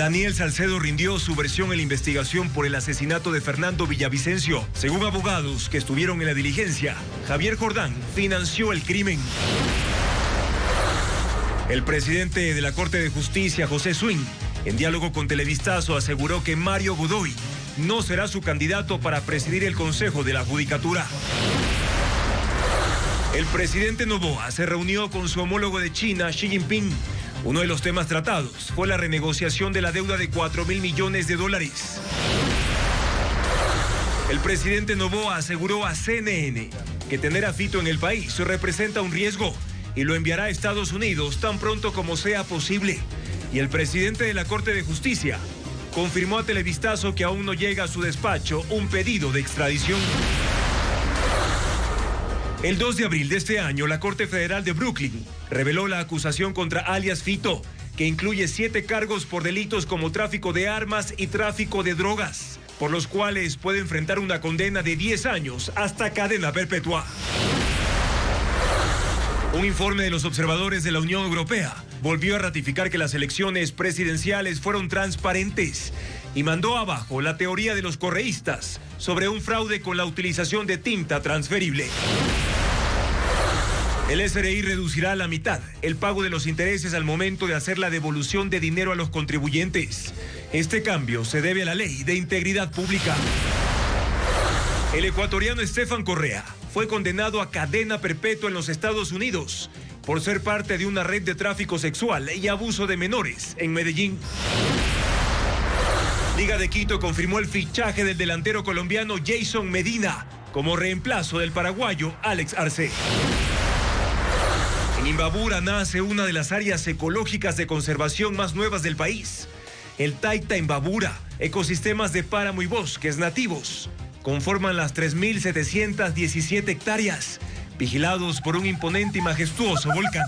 Daniel Salcedo rindió su versión en la investigación por el asesinato de Fernando Villavicencio. Según abogados que estuvieron en la diligencia, Javier Jordán financió el crimen. El presidente de la Corte de Justicia, José Swing, en diálogo con Televistazo, aseguró que Mario Godoy no será su candidato para presidir el Consejo de la Judicatura. El presidente Noboa se reunió con su homólogo de China, Xi Jinping. Uno de los temas tratados fue la renegociación de la deuda de $4.000 millones. El presidente Noboa aseguró a CNN que tener a Fito en el país representa un riesgo y lo enviará a Estados Unidos tan pronto como sea posible. Y el presidente de la Corte de Justicia confirmó a Televistazo que aún no llega a su despacho un pedido de extradición. El 2 de abril de este año, la Corte Federal de Brooklyn reveló la acusación contra alias Fito, que incluye 7 cargos por delitos como tráfico de armas y tráfico de drogas, por los cuales puede enfrentar una condena de 10 años hasta cadena perpetua. Un informe de los observadores de la Unión Europea volvió a ratificar que las elecciones presidenciales fueron transparentes y mandó abajo la teoría de los correístas sobre un fraude con la utilización de tinta transferible. El SRI reducirá a la mitad el pago de los intereses al momento de hacer la devolución de dinero a los contribuyentes. Este cambio se debe a la Ley de Integridad Pública. El ecuatoriano Estefan Correa fue condenado a cadena perpetua en los Estados Unidos por ser parte de una red de tráfico sexual y abuso de menores en Medellín. Liga de Quito confirmó el fichaje del delantero colombiano Jason Medina como reemplazo del paraguayo Alex Arce. En Imbabura nace una de las áreas ecológicas de conservación más nuevas del país, el Taita Imbabura. Ecosistemas de páramo y bosques nativos conforman las 3.717 hectáreas, vigilados por un imponente y majestuoso volcán.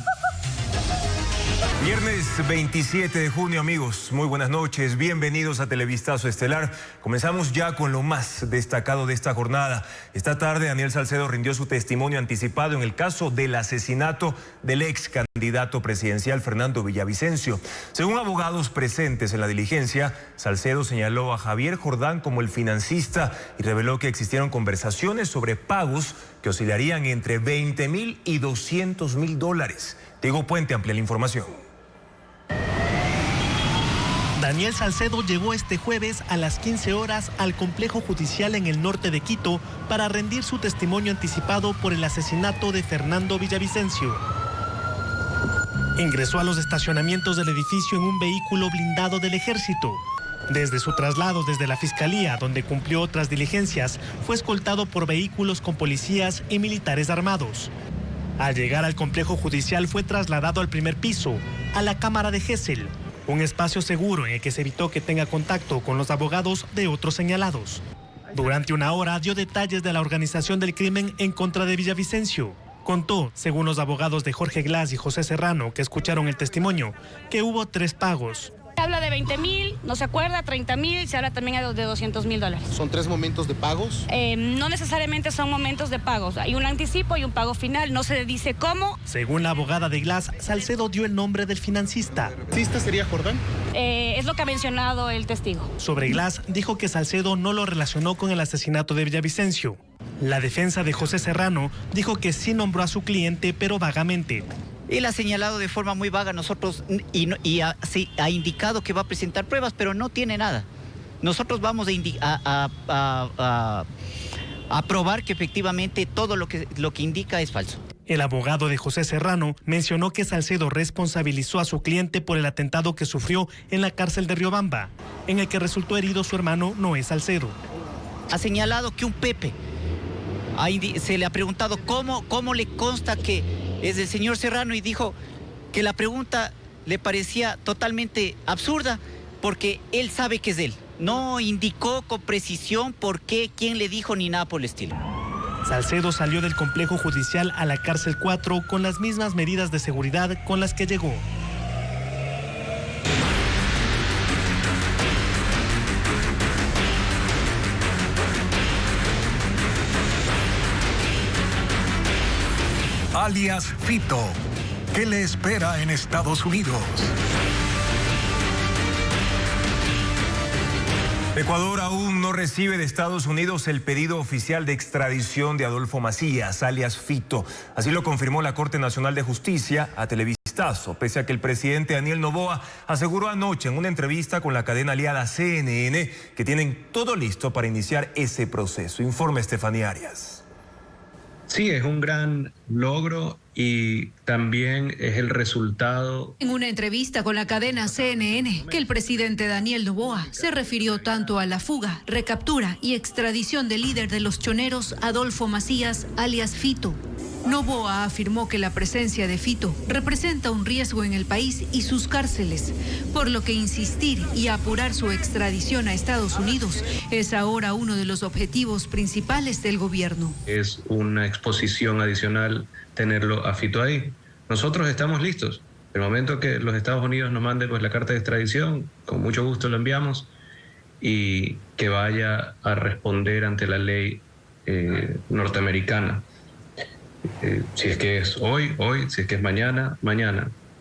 Viernes 27 de junio, amigos, muy buenas noches, bienvenidos a Televistazo Estelar. Comenzamos ya con lo más destacado de esta jornada. Esta tarde Daniel Salcedo rindió su testimonio anticipado en el caso del asesinato del ex candidato presidencial Fernando Villavicencio. Según abogados presentes en la diligencia, Salcedo señaló a Javier Jordán como el financista y reveló que existieron conversaciones sobre pagos que oscilarían entre $20.000 y $200.000. Diego Puente amplía la información. Daniel Salcedo llegó este jueves a las 15 horas al complejo judicial en el norte de Quito para rendir su testimonio anticipado por el asesinato de Fernando Villavicencio. Ingresó a los estacionamientos del edificio en un vehículo blindado del ejército. Desde su traslado desde la fiscalía, donde cumplió otras diligencias, fue escoltado por vehículos con policías y militares armados. Al llegar al complejo judicial fue trasladado al primer piso, a la Cámara de Gesell, un espacio seguro en el que se evitó que tenga contacto con los abogados de otros señalados. Durante una hora dio detalles de la organización del crimen en contra de Villavicencio. Contó, según los abogados de Jorge Glass y José Serrano, que escucharon el testimonio, que hubo 3 pagos. Se habla de 20.000, no se acuerda, 30.000, se habla también de $200.000. ¿Son 3 momentos de pagos? No necesariamente son momentos de pagos. Hay un anticipo y un pago final, no se dice cómo. Según la abogada de Glass, Salcedo dio el nombre del financista. ¿El financista sería Jordán? Es lo que ha mencionado el testigo. Sobre Glass, dijo que Salcedo no lo relacionó con el asesinato de Villavicencio. La defensa de José Serrano dijo que sí nombró a su cliente, pero vagamente. Él ha señalado de forma muy vaga nosotros y ha indicado que va a presentar pruebas, pero no tiene nada. Nosotros vamos a probar que efectivamente todo lo que indica es falso. El abogado de José Serrano mencionó que Salcedo responsabilizó a su cliente por el atentado que sufrió en la cárcel de Riobamba, en el que resultó herido su hermano Noé Salcedo. Ha señalado que un Pepe, se le ha preguntado cómo le consta que es del señor Serrano y dijo que la pregunta le parecía totalmente absurda porque él sabe que es de él. No indicó con precisión por qué, quién le dijo ni nada por el estilo. Salcedo salió del complejo judicial a la cárcel 4 con las mismas medidas de seguridad con las que llegó. Alias Fito, ¿qué le espera en Estados Unidos? Ecuador aún no recibe de Estados Unidos el pedido oficial de extradición de Adolfo Macías, alias Fito. Así lo confirmó la Corte Nacional de Justicia a Televistazo, pese a que el presidente Daniel Noboa aseguró anoche en una entrevista con la cadena aliada CNN que tienen todo listo para iniciar ese proceso. Informe Estefanía Arias. Sí, es un gran logro y también es el resultado. En una entrevista con la cadena CNN, que el presidente Daniel Noboa se refirió tanto a la fuga, recaptura y extradición del líder de los choneros, Adolfo Macías, alias Fito. Noboa afirmó que la presencia de Fito representa un riesgo en el país y sus cárceles, por lo que insistir y apurar su extradición a Estados Unidos es ahora uno de los objetivos principales del gobierno. Es una exposición adicional tenerlo a Fito ahí. Nosotros estamos listos. El momento que los Estados Unidos nos mande pues la carta de extradición, con mucho gusto lo enviamos y que vaya a responder ante la ley norteamericana. Si es que es hoy, si es que es mañana,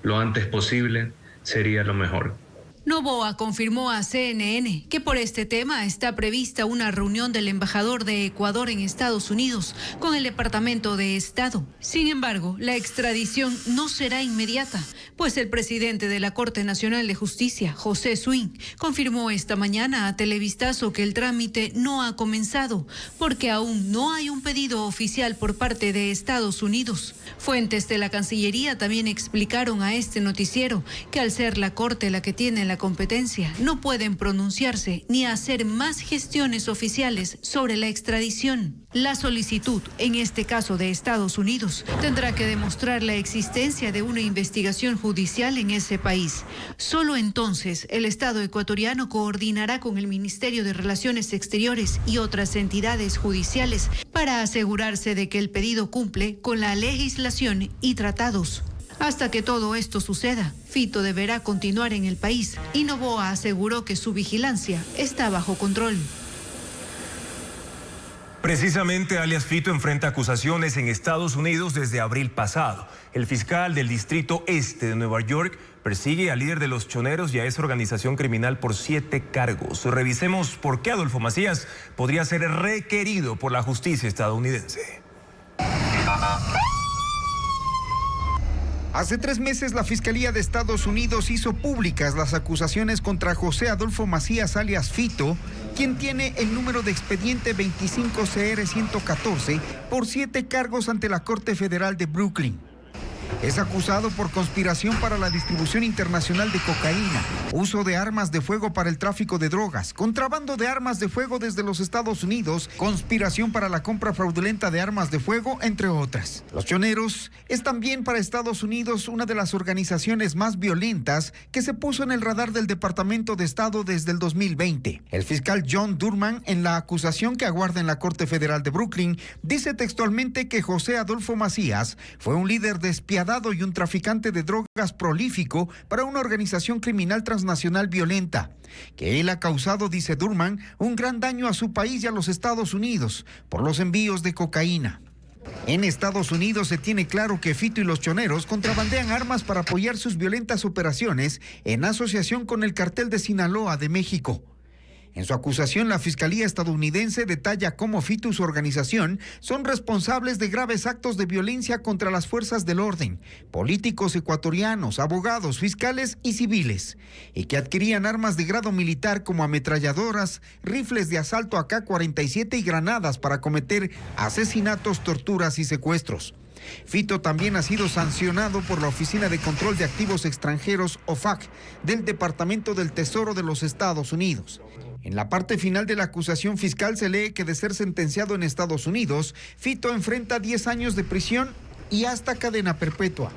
lo antes posible sería lo mejor. Noboa confirmó a CNN que por este tema está prevista una reunión del embajador de Ecuador en Estados Unidos con el Departamento de Estado. Sin embargo, la extradición no será inmediata, pues el presidente de la Corte Nacional de Justicia, José Swing, confirmó esta mañana a Televistazo que el trámite no ha comenzado, porque aún no hay un pedido oficial por parte de Estados Unidos. Fuentes de la Cancillería también explicaron a este noticiero que al ser la Corte la que tiene la competencia, no pueden pronunciarse ni hacer más gestiones oficiales sobre la extradición. La solicitud, en este caso de Estados Unidos, tendrá que demostrar la existencia de una investigación judicial en ese país. Solo entonces el Estado ecuatoriano coordinará con el Ministerio de Relaciones Exteriores y otras entidades judiciales para asegurarse de que el pedido cumple con la legislación y tratados. Hasta que todo esto suceda, Fito deberá continuar en el país y Noboa aseguró que su vigilancia está bajo control. Precisamente, alias Fito enfrenta acusaciones en Estados Unidos desde abril pasado. El fiscal del Distrito Este de Nueva York persigue al líder de los choneros y a esa organización criminal por 7 cargos. Revisemos por qué Adolfo Macías podría ser requerido por la justicia estadounidense. Hace 3 meses la Fiscalía de Estados Unidos hizo públicas las acusaciones contra José Adolfo Macías alias Fito, quien tiene el número de expediente 25CR114 por 7 cargos ante la Corte Federal de Brooklyn. Es acusado por conspiración para la distribución internacional de cocaína, uso de armas de fuego para el tráfico de drogas, contrabando de armas de fuego desde los Estados Unidos, conspiración para la compra fraudulenta de armas de fuego, entre otras. Los choneros es también para Estados Unidos una de las organizaciones más violentas que se puso en el radar del Departamento de Estado desde el 2020. El fiscal John Durman, en la acusación que aguarda en la Corte Federal de Brooklyn, dice textualmente que José Adolfo Macías fue un líder despiadado y un traficante de drogas prolífico para una organización criminal transnacional violenta, que él ha causado, dice Durman, un gran daño a su país y a los Estados Unidos por los envíos de cocaína. En Estados Unidos se tiene claro que Fito y los choneros contrabandean armas para apoyar sus violentas operaciones en asociación con el cartel de Sinaloa de México. En su acusación, la Fiscalía estadounidense detalla cómo Fito y su organización son responsables de graves actos de violencia contra las fuerzas del orden, políticos ecuatorianos, abogados, fiscales y civiles, y que adquirían armas de grado militar como ametralladoras, rifles de asalto AK-47 y granadas para cometer asesinatos, torturas y secuestros. Fito también ha sido sancionado por la Oficina de Control de Activos Extranjeros, OFAC, del Departamento del Tesoro de los Estados Unidos. En la parte final de la acusación fiscal se lee que de ser sentenciado en Estados Unidos, Fito enfrenta 10 años de prisión y hasta cadena perpetua.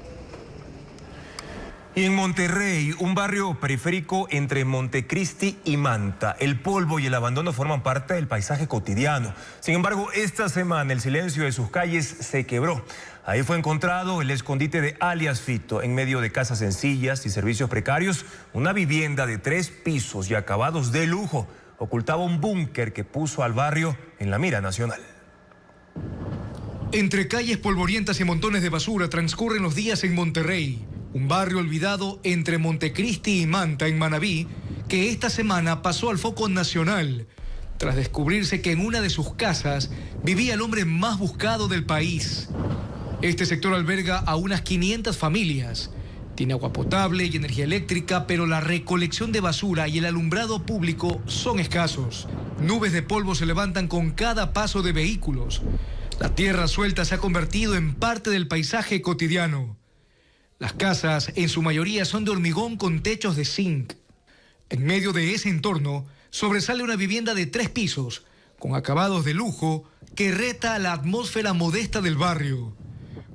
Y en Monterrey, un barrio periférico entre Montecristi y Manta, el polvo y el abandono forman parte del paisaje cotidiano. Sin embargo, esta semana el silencio de sus calles se quebró. Ahí fue encontrado el escondite de alias Fito, en medio de casas sencillas y servicios precarios. Una vivienda de 3 pisos y acabados de lujo ocultaba un búnker que puso al barrio en la mira nacional. Entre calles polvorientas y montones de basura transcurren los días en Monterrey, un barrio olvidado entre Montecristi y Manta, en Manabí, que esta semana pasó al foco nacional, tras descubrirse que en una de sus casas vivía el hombre más buscado del país. Este sector alberga a unas 500 familias. Tiene agua potable y energía eléctrica, pero la recolección de basura y el alumbrado público son escasos. Nubes de polvo se levantan con cada paso de vehículos. La tierra suelta se ha convertido en parte del paisaje cotidiano. Las casas, en su mayoría, son de hormigón con techos de zinc. En medio de ese entorno, sobresale una vivienda de 3 pisos, con acabados de lujo, que reta la atmósfera modesta del barrio.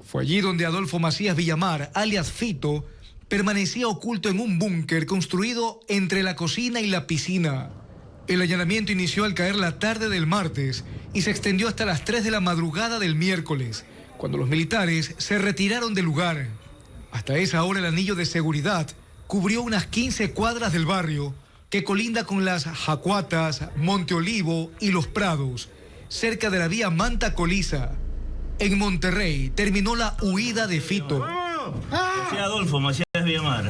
Fue allí donde Adolfo Macías Villamar, alias Fito, permanecía oculto en un búnker construido entre la cocina y la piscina. El allanamiento inició al caer la tarde del martes y se extendió hasta las 3 de la madrugada del miércoles, cuando los militares se retiraron del lugar. Hasta esa hora el anillo de seguridad cubrió unas 15 cuadras del barrio, que colinda con las Jacuatas, Monte Olivo y Los Prados, cerca de la vía Manta-Coliza. En Monterrey terminó la huida de Fito. Adolfo Macías Villamar.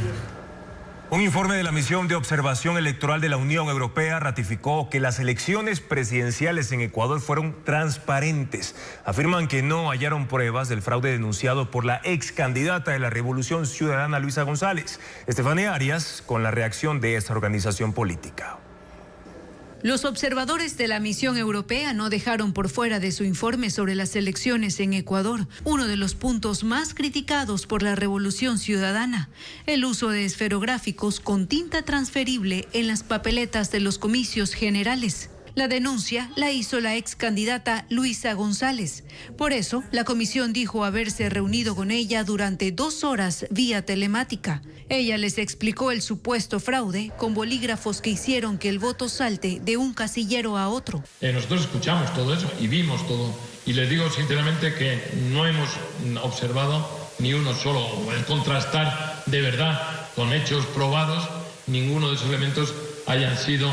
Un informe de la Misión de Observación Electoral de la Unión Europea ratificó que las elecciones presidenciales en Ecuador fueron transparentes. Afirman que no hallaron pruebas del fraude denunciado por la ex candidata de la Revolución Ciudadana, Luisa González. Estefanía Arias, con la reacción de esta organización política. Los observadores de la misión europea no dejaron por fuera de su informe sobre las elecciones en Ecuador uno de los puntos más criticados por la Revolución Ciudadana: el uso de esferográficos con tinta transferible en las papeletas de los comicios generales. La denuncia la hizo la ex candidata Luisa González. Por eso, la comisión dijo haberse reunido con ella durante 2 horas vía telemática. Ella les explicó el supuesto fraude con bolígrafos que hicieron que el voto salte de un casillero a otro. Nosotros escuchamos todo eso y vimos todo. Y les digo sinceramente que no hemos observado ni uno solo, el contrastar de verdad con hechos probados, ninguno de esos elementos hayan sido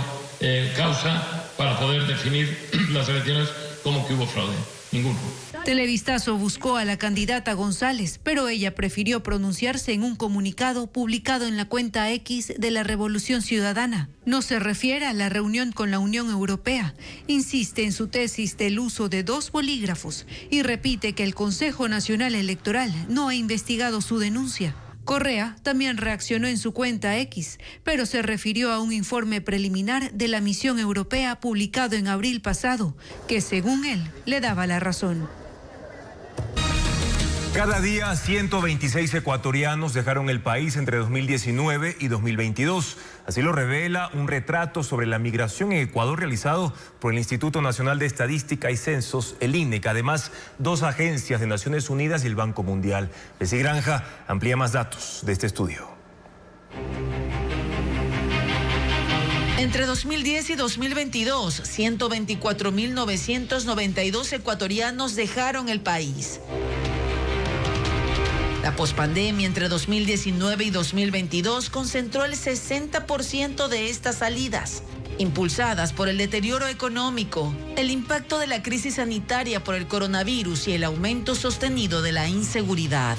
causa para poder definir las elecciones como que hubo fraude. Ninguno. Televistazo buscó a la candidata González, pero ella prefirió pronunciarse en un comunicado publicado en la cuenta X de la Revolución Ciudadana. No se refiere a la reunión con la Unión Europea. Insiste en su tesis del uso de 2 bolígrafos y repite que el Consejo Nacional Electoral no ha investigado su denuncia. Correa también reaccionó en su cuenta X, pero se refirió a un informe preliminar de la misión europea publicado en abril pasado, que según él le daba la razón. Cada día 126 ecuatorianos dejaron el país entre 2019 y 2022. Así lo revela un retrato sobre la migración en Ecuador realizado por el Instituto Nacional de Estadística y Censos, el INEC. Además, 2 agencias de Naciones Unidas y el Banco Mundial. Bessie Granja amplía más datos de este estudio. Entre 2010 y 2022, 124.992 ecuatorianos dejaron el país. La pospandemia entre 2019 y 2022 concentró el 60% de estas salidas, impulsadas por el deterioro económico, el impacto de la crisis sanitaria por el coronavirus y el aumento sostenido de la inseguridad.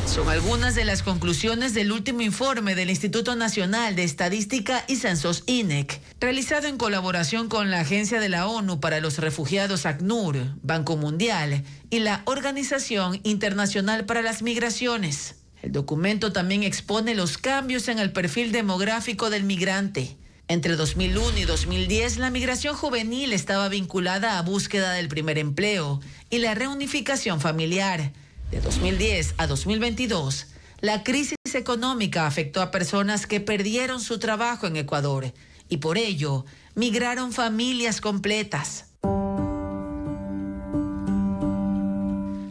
Son algunas de las conclusiones del último informe del Instituto Nacional de Estadística y Censos INEC, realizado en colaboración con la Agencia de la ONU para los Refugiados ACNUR, Banco Mundial y la Organización Internacional para las Migraciones. El documento también expone los cambios en el perfil demográfico del migrante. Entre 2001 y 2010, la migración juvenil estaba vinculada a búsqueda del primer empleo y la reunificación familiar. De 2010 a 2022, la crisis económica afectó a personas que perdieron su trabajo en Ecuador y por ello migraron familias completas.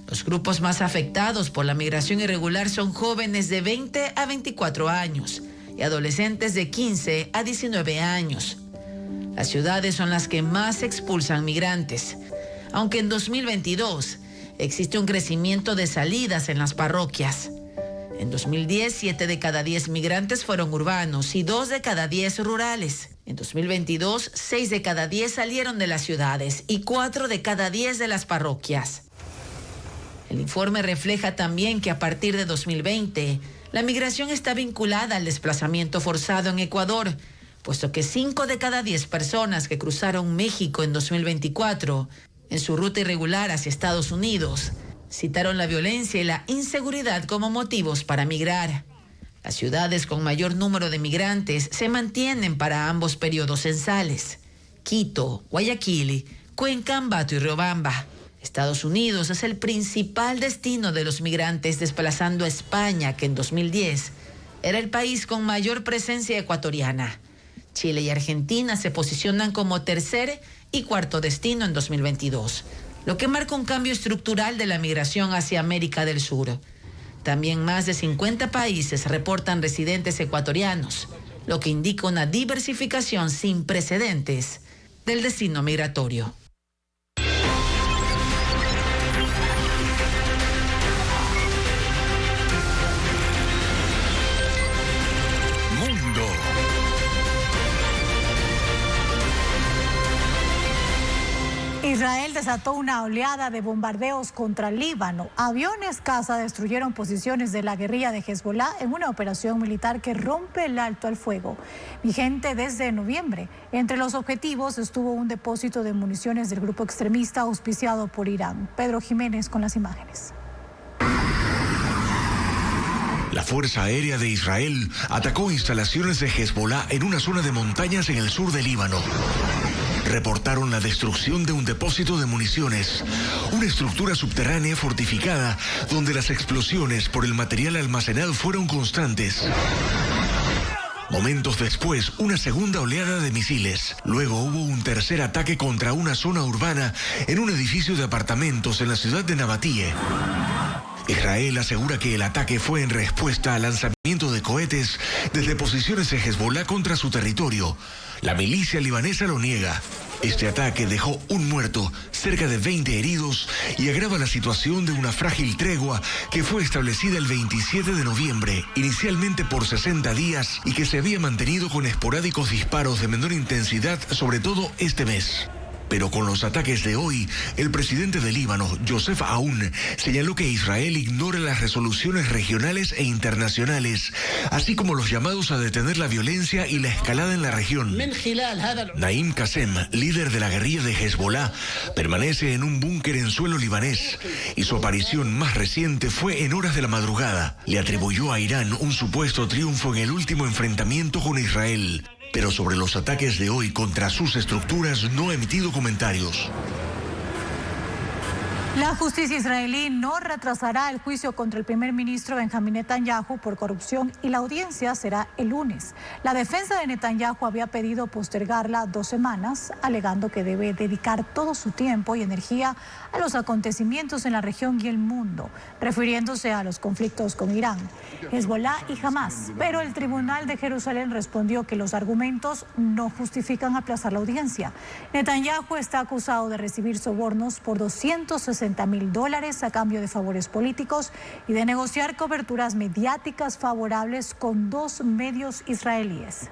Los grupos más afectados por la migración irregular son jóvenes de 20 a 24 años y adolescentes de 15 a 19 años. Las ciudades son las que más expulsan migrantes, aunque en 2022 existe un crecimiento de salidas en las parroquias. En 2010, 7 de cada 10 migrantes fueron urbanos y 2 de cada 10 rurales. En 2022, 6 de cada 10 salieron de las ciudades y 4 de cada 10 de las parroquias. El informe refleja también que a partir de 2020, la migración está vinculada al desplazamiento forzado en Ecuador, puesto que 5 de cada 10 personas que cruzaron México en 2024 en su ruta irregular hacia Estados Unidos citaron la violencia y la inseguridad como motivos para migrar. Las ciudades con mayor número de migrantes se mantienen para ambos periodos censales: Quito, Guayaquil, Cuenca, Ambato y Riobamba. Estados Unidos es el principal destino de los migrantes, desplazando a España, que en 2010 era el país con mayor presencia ecuatoriana. Chile y Argentina se posicionan como tercer y cuarto destino en 2022, lo que marca un cambio estructural de la migración hacia América del Sur. También más de 50 países reportan residentes ecuatorianos, lo que indica una diversificación sin precedentes del destino migratorio. Israel desató una oleada de bombardeos contra Líbano. Aviones caza destruyeron posiciones de la guerrilla de Hezbollah en una operación militar que rompe el alto al fuego, vigente desde noviembre. Entre los objetivos estuvo un depósito de municiones del grupo extremista auspiciado por Irán. Pedro Jiménez con las imágenes. La Fuerza Aérea de Israel atacó instalaciones de Hezbollah en una zona de montañas en el sur de Líbano. Reportaron la destrucción de un depósito de municiones, una estructura subterránea fortificada donde las explosiones por el material almacenado fueron constantes. Momentos después, una segunda oleada de misiles. Luego hubo un tercer ataque contra una zona urbana en un edificio de apartamentos en la ciudad de Nabatie. Israel asegura que el ataque fue en respuesta al lanzamiento de cohetes desde posiciones de Hezbollah contra su territorio. La milicia libanesa lo niega. Este ataque dejó un muerto, cerca de 20 heridos y agrava la situación de una frágil tregua que fue establecida el 27 de noviembre, inicialmente por 60 días y que se había mantenido con esporádicos disparos de menor intensidad, sobre todo este mes. Pero con los ataques de hoy, el presidente de Líbano, Youssef Aoun, señaló que Israel ignora las resoluciones regionales e internacionales, así como los llamados a detener la violencia y la escalada en la región. Naim Qassem, líder de la guerrilla de Hezbollah, permanece en un búnker en suelo libanés y su aparición más reciente fue en horas de la madrugada. Le atribuyó a Irán un supuesto triunfo en el último enfrentamiento con Israel. Pero sobre los ataques de hoy contra sus estructuras no ha emitido comentarios. La justicia israelí no retrasará el juicio contra el primer ministro Benjamín Netanyahu por corrupción y la audiencia será el lunes. La defensa de Netanyahu había pedido postergarla 2 semanas, alegando que debe dedicar todo su tiempo y energía a los acontecimientos en la región y el mundo, refiriéndose a los conflictos con Irán, Hezbollah y Hamas. Pero el Tribunal de Jerusalén respondió que los argumentos no justifican aplazar la audiencia. Netanyahu está acusado de recibir sobornos por $260,000 a cambio de favores políticos y de negociar coberturas mediáticas favorables con 2 medios israelíes.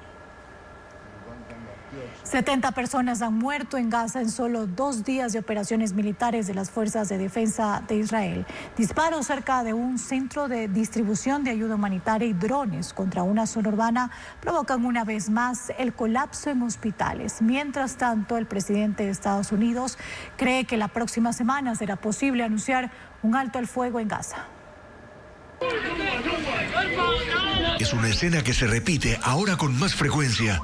70 personas han muerto en Gaza en solo 2 días de operaciones militares de las Fuerzas de Defensa de Israel. Disparos cerca de un centro de distribución de ayuda humanitaria y drones contra una zona urbana provocan una vez más el colapso en hospitales. Mientras tanto, el presidente de Estados Unidos cree que la próxima semana será posible anunciar un alto al fuego en Gaza. Es una escena que se repite ahora con más frecuencia.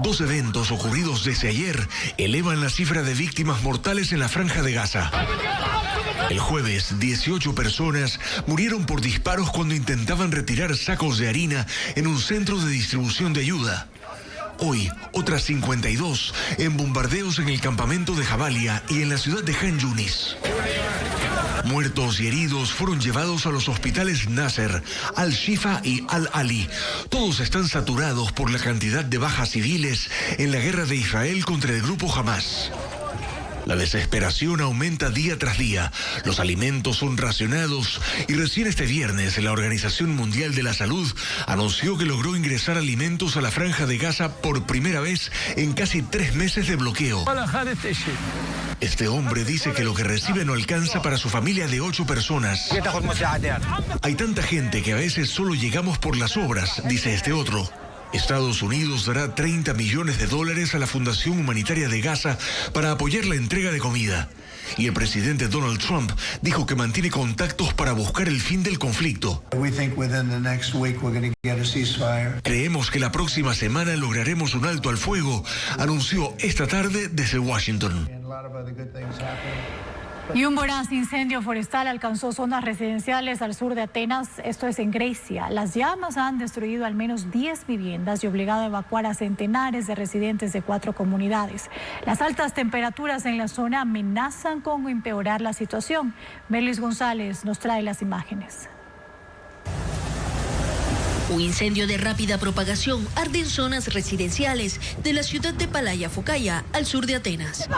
2 eventos ocurridos desde ayer elevan la cifra de víctimas mortales en la Franja de Gaza. El jueves, 18 personas murieron por disparos cuando intentaban retirar sacos de harina en un centro de distribución de ayuda. Hoy, otras 52 en bombardeos en el campamento de Jabalia y en la ciudad de Han Yunis. Muertos y heridos fueron llevados a los hospitales Nasser, Al-Shifa y Al-Ali. Todos están saturados por la cantidad de bajas civiles en la guerra de Israel contra el grupo Hamas. La desesperación aumenta día tras día. Los alimentos son racionados y recién este viernes la Organización Mundial de la Salud anunció que logró ingresar alimentos a la Franja de Gaza por primera vez en casi 3 meses de bloqueo. Este hombre dice que lo que recibe no alcanza para su familia de 8 personas. Hay tanta gente que a veces solo llegamos por las obras, dice este otro. Estados Unidos dará $30 millones a la Fundación Humanitaria de Gaza para apoyar la entrega de comida. Y el presidente Donald Trump dijo que mantiene contactos para buscar el fin del conflicto. Creemos que la próxima semana lograremos un alto al fuego, anunció esta tarde desde Washington. Y un voraz incendio forestal alcanzó zonas residenciales al sur de Atenas, esto es en Grecia. Las llamas han destruido al menos 10 viviendas y obligado a evacuar a centenares de residentes de 4 comunidades. Las altas temperaturas en la zona amenazan con empeorar la situación. Melis González nos trae las imágenes. Un incendio de rápida propagación arde en zonas residenciales de la ciudad de Palaya Focaya, al sur de Atenas.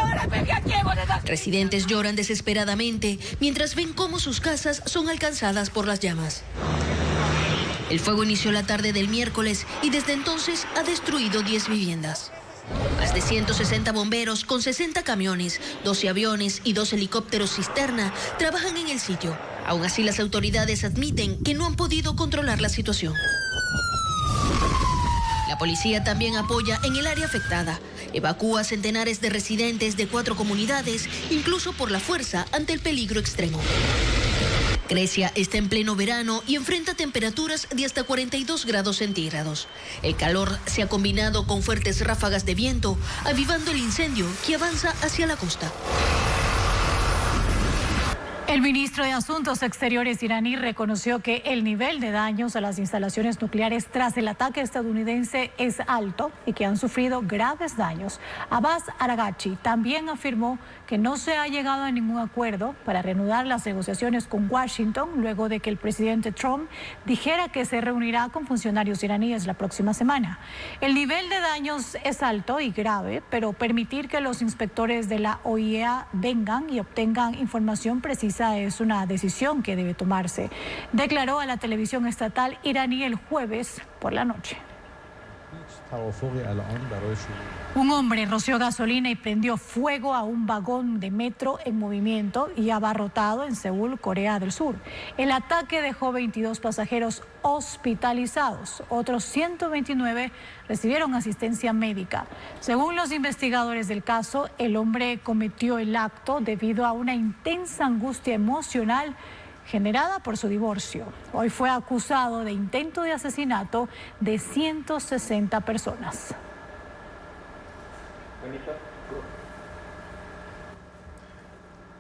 Residentes lloran desesperadamente mientras ven cómo sus casas son alcanzadas por las llamas. El fuego inició la tarde del miércoles y desde entonces ha destruido 10 viviendas. Más de 160 bomberos con 60 camiones, 12 aviones y 2 helicópteros cisterna trabajan en el sitio. Aún así, las autoridades admiten que no han podido controlar la situación. La policía también apoya en el área afectada. Evacúa a centenares de residentes de 4 comunidades, incluso por la fuerza, ante el peligro extremo. Grecia está en pleno verano y enfrenta temperaturas de hasta 42 grados centígrados. El calor se ha combinado con fuertes ráfagas de viento, avivando el incendio que avanza hacia la costa. El ministro de Asuntos Exteriores iraní reconoció que el nivel de daños a las instalaciones nucleares tras el ataque estadounidense es alto y que han sufrido graves daños. Abbas Araghchi también afirmó que no se ha llegado a ningún acuerdo para reanudar las negociaciones con Washington luego de que el presidente Trump dijera que se reunirá con funcionarios iraníes la próxima semana. El nivel de daños es alto y grave, pero permitir que los inspectores de la OIEA vengan y obtengan información precisa es una decisión que debe tomarse, declaró a la televisión estatal iraní el jueves por la noche. Un hombre roció gasolina y prendió fuego a un vagón de metro en movimiento y abarrotado en Seúl, Corea del Sur. El ataque dejó 22 pasajeros hospitalizados. Otros 129 recibieron asistencia médica. Según los investigadores del caso, el hombre cometió el acto debido a una intensa angustia emocional generada por su divorcio. Hoy fue acusado de intento de asesinato de 160 personas.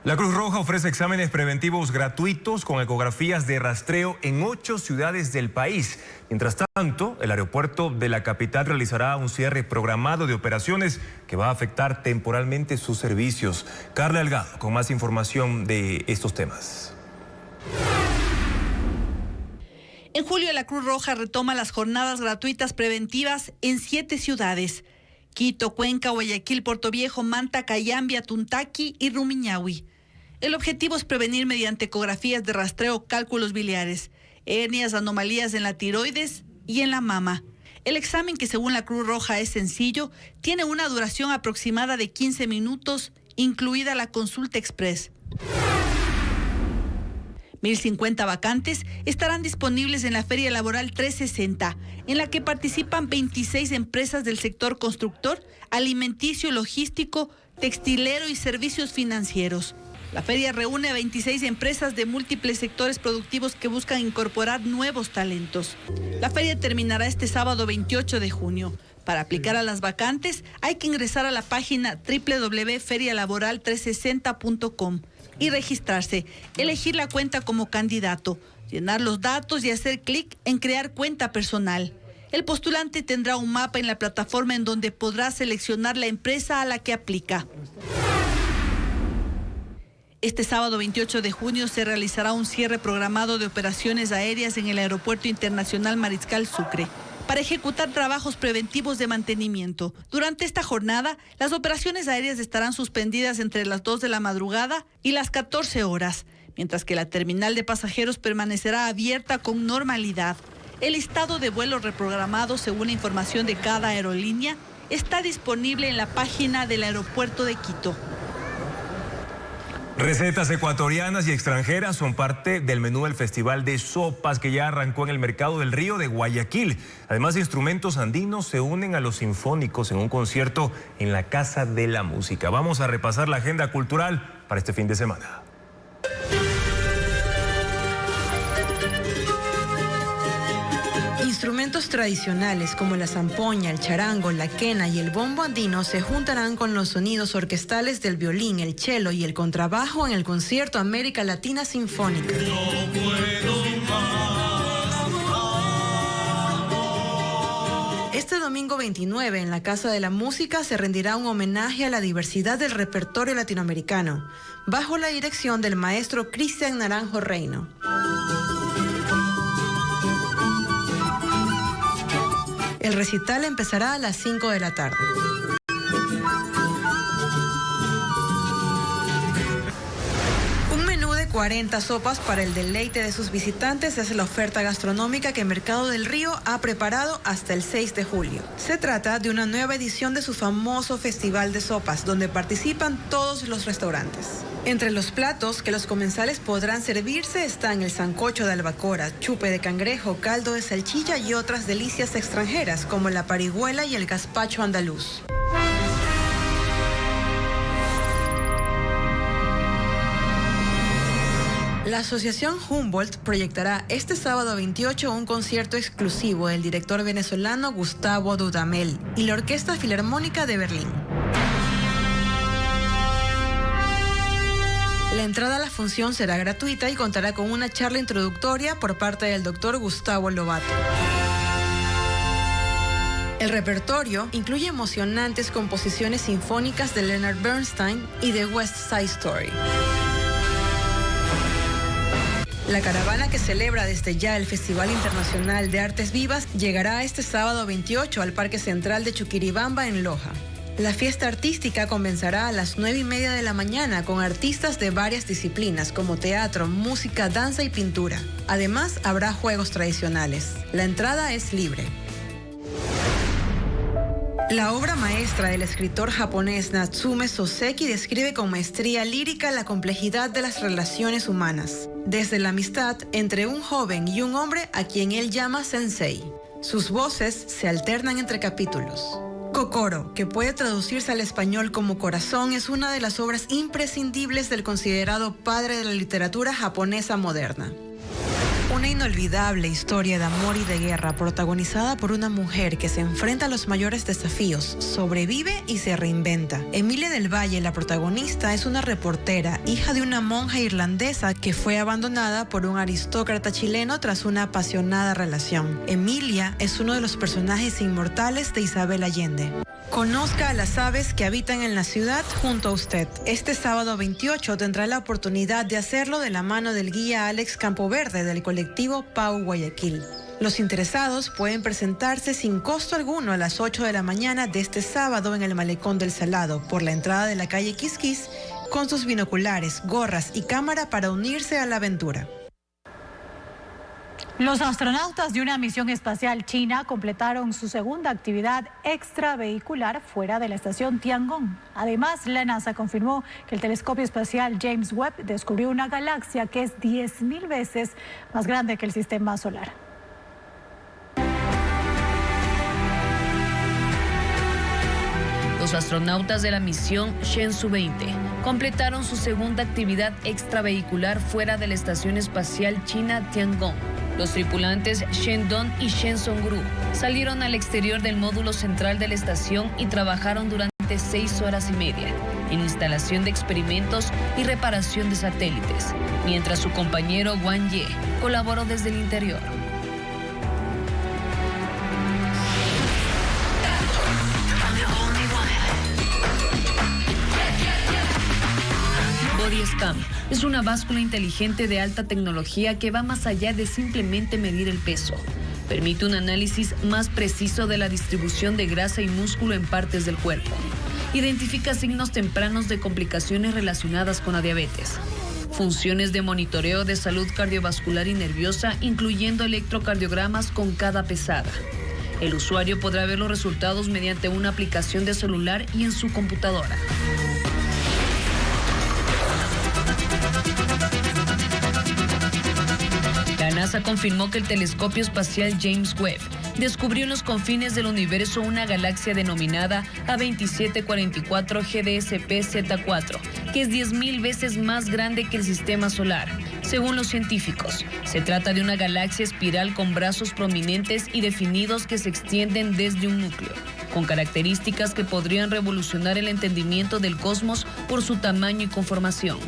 La Cruz Roja ofrece exámenes preventivos gratuitos con ecografías de rastreo en 8 ciudades del país. Mientras tanto, el aeropuerto de la capital realizará un cierre programado de operaciones que va a afectar temporalmente sus servicios. Carla Delgado, con más información de estos temas. En julio, la Cruz Roja retoma las jornadas gratuitas preventivas en 7 ciudades: Quito, Cuenca, Guayaquil, Portoviejo, Manta, Cayambia, Tuntaqui y Rumiñahui. El objetivo es prevenir mediante ecografías de rastreo cálculos biliares, hernias, anomalías en la tiroides y en la mama. El examen, que según la Cruz Roja es sencillo, tiene una duración aproximada de 15 minutos, incluida la consulta express. 1.050 vacantes estarán disponibles en la Feria Laboral 360, en la que participan 26 empresas del sector constructor, alimenticio, logístico, textilero y servicios financieros. La feria reúne a 26 empresas de múltiples sectores productivos que buscan incorporar nuevos talentos. La feria terminará este sábado 28 de junio. Para aplicar a las vacantes hay que ingresar a la página www.ferialaboral360.com y registrarse, elegir la cuenta como candidato, llenar los datos y hacer clic en crear cuenta personal. El postulante tendrá un mapa en la plataforma en donde podrá seleccionar la empresa a la que aplica. Este sábado 28 de junio se realizará un cierre programado de operaciones aéreas en el Aeropuerto Internacional Mariscal Sucre. para ejecutar trabajos preventivos de mantenimiento. Durante esta jornada, las operaciones aéreas estarán suspendidas entre las 2 de la madrugada y las 14 horas, mientras que la terminal de pasajeros permanecerá abierta con normalidad. El listado de vuelos reprogramados, según la información de cada aerolínea, está disponible en la página del aeropuerto de Quito. Recetas ecuatorianas y extranjeras son parte del menú del Festival de Sopas que ya arrancó en el Mercado del Río de Guayaquil. Además, instrumentos andinos se unen a los sinfónicos en un concierto en la Casa de la Música. Vamos a repasar la agenda cultural para este fin de semana. Instrumentos tradicionales como la zampoña, el charango, la quena y el bombo andino se juntarán con los sonidos orquestales del violín, el cello y el contrabajo en el concierto América Latina Sinfónica. Este domingo 29 en la Casa de la Música se rendirá un homenaje a la diversidad del repertorio latinoamericano, bajo la dirección del maestro Cristian Naranjo Reino. El recital empezará a las 5 de la tarde. Un menú de 40 sopas para el deleite de sus visitantes es la oferta gastronómica que Mercado del Río ha preparado hasta el 6 de julio. Se trata de una nueva edición de su famoso Festival de Sopas, donde participan todos los restaurantes. Entre los platos que los comensales podrán servirse están el sancocho de albacora, chupe de cangrejo, caldo de salchicha y otras delicias extranjeras como la parihuela y el gazpacho andaluz. La Asociación Humboldt proyectará este sábado 28 un concierto exclusivo del director venezolano Gustavo Dudamel y la Orquesta Filarmónica de Berlín. La entrada a la función será gratuita y contará con una charla introductoria por parte del doctor Gustavo Lobato. El repertorio incluye emocionantes composiciones sinfónicas de Leonard Bernstein y de West Side Story. La caravana que celebra desde ya el Festival Internacional de Artes Vivas llegará este sábado 28 al Parque Central de Chuquiribamba en Loja. La fiesta artística comenzará a las 9:30 de la mañana con artistas de varias disciplinas como teatro, música, danza y pintura. Además, habrá juegos tradicionales. La entrada es libre. La obra maestra del escritor japonés Natsume Soseki describe con maestría lírica la complejidad de las relaciones humanas, desde la amistad entre un joven y un hombre a quien él llama sensei. Sus voces se alternan entre capítulos. Kokoro, que puede traducirse al español como corazón, es una de las obras imprescindibles del considerado padre de la literatura japonesa moderna. Una inolvidable historia de amor y de guerra protagonizada por una mujer que se enfrenta a los mayores desafíos, sobrevive y se reinventa. Emilia del Valle, la protagonista, es una reportera, hija de una monja irlandesa que fue abandonada por un aristócrata chileno tras una apasionada relación. Emilia es uno de los personajes inmortales de Isabel Allende. Conozca a las aves que habitan en la ciudad junto a usted. Este sábado 28 tendrá la oportunidad de hacerlo de la mano del guía Alex Campoverde del colectivo Pau Guayaquil. Los interesados pueden presentarse sin costo alguno a las 8 de la mañana de este sábado en el Malecón del Salado por la entrada de la calle Quisquis con sus binoculares, gorras y cámara para unirse a la aventura. Los astronautas de una misión espacial china completaron su segunda actividad extravehicular fuera de la estación Tiangong. Además, la NASA confirmó que el telescopio espacial James Webb descubrió una galaxia que es 10.000 veces más grande que el sistema solar. Los astronautas de la misión Shenzhou 20 completaron su segunda actividad extravehicular fuera de la estación espacial china Tiangong. Los tripulantes Shen Dong y Shen Songru salieron al exterior del módulo central de la estación y trabajaron durante 6 horas y media en instalación de experimentos y reparación de satélites, mientras su compañero Wang Ye colaboró desde el interior. BodyScan es una báscula inteligente de alta tecnología que va más allá de simplemente medir el peso. permite un análisis más preciso de la distribución de grasa y músculo en partes del cuerpo. Identifica signos tempranos de complicaciones relacionadas con la diabetes. Funciones de monitoreo de salud cardiovascular y nerviosa, incluyendo electrocardiogramas con cada pesada. El usuario podrá ver los resultados mediante una aplicación de celular y en su computadora. La NASA confirmó que el telescopio espacial James Webb descubrió en los confines del universo una galaxia denominada A2744 GDSP-Z4, que es 10.000 veces más grande que el sistema solar. Según los científicos, se trata de una galaxia espiral con brazos prominentes y definidos que se extienden desde un núcleo, con características que podrían revolucionar el entendimiento del cosmos por su tamaño y conformación.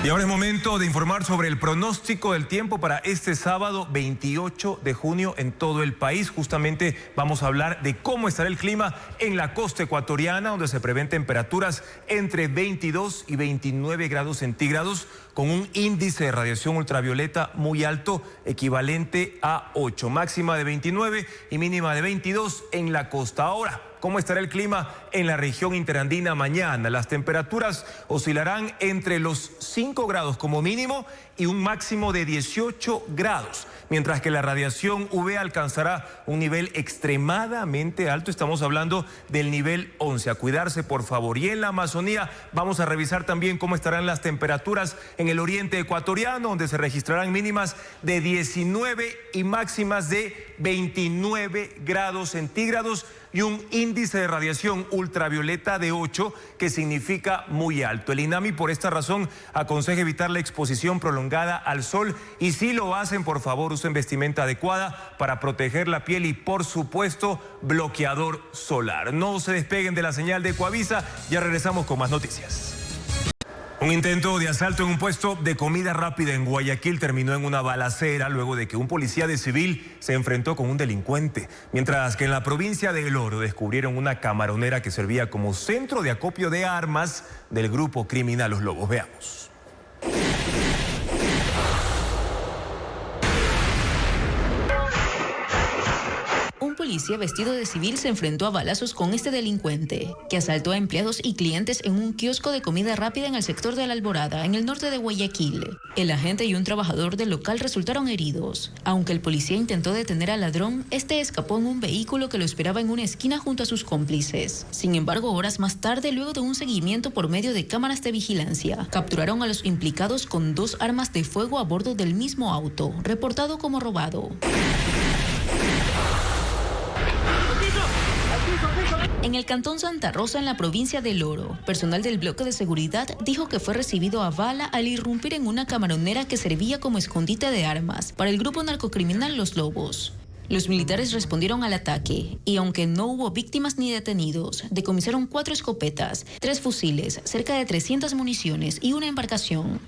Y ahora es momento de informar sobre el pronóstico del tiempo para este sábado 28 de junio en todo el país. Justamente vamos a hablar de cómo estará el clima en la costa ecuatoriana, donde se prevén temperaturas entre 22 y 29 grados centígrados, con un índice de radiación ultravioleta muy alto, equivalente a 8, máxima de 29 y mínima de 22 en la costa. Ahora, ¿cómo estará el clima en la región interandina mañana? Las temperaturas oscilarán entre los 5 grados como mínimo y un máximo de 18 grados, mientras que la radiación UV alcanzará un nivel extremadamente alto. Estamos hablando del nivel 11. A cuidarse, por favor. Y en la Amazonía vamos a revisar también cómo estarán las temperaturas en el oriente ecuatoriano, donde se registrarán mínimas de 19 y máximas de 29 grados centígrados y un índice de radiación ultravioleta de 8, que significa muy alto. El INAMI, por esta razón, aconseja evitar la exposición prolongada al sol, y si lo hacen, por favor, usen vestimenta adecuada para proteger la piel y, por supuesto, bloqueador solar. No se despeguen de la señal de Ecuavisa, ya regresamos con más noticias. Un intento de asalto en un puesto de comida rápida en Guayaquil terminó en una balacera luego de que un policía de civil se enfrentó con un delincuente. Mientras que en la provincia de El Oro descubrieron una camaronera que servía como centro de acopio de armas del grupo criminal Los Lobos. Veamos. Un policía vestido de civil se enfrentó a balazos con este delincuente, que asaltó a empleados y clientes en un kiosco de comida rápida en el sector de La Alborada, en el norte de Guayaquil. El agente y un trabajador del local resultaron heridos. Aunque el policía intentó detener al ladrón, este escapó en un vehículo que lo esperaba en una esquina junto a sus cómplices. Sin embargo, horas más tarde, luego de un seguimiento por medio de cámaras de vigilancia, capturaron a los implicados con 2 armas de fuego a bordo del mismo auto, reportado como robado. En el cantón Santa Rosa, en la provincia de El Oro, personal del bloque de seguridad dijo que fue recibido a bala al irrumpir en una camaronera que servía como escondite de armas para el grupo narcocriminal Los Lobos. Los militares respondieron al ataque y, aunque no hubo víctimas ni detenidos, decomisaron 4 escopetas, 3 fusiles, cerca de 300 municiones y una embarcación.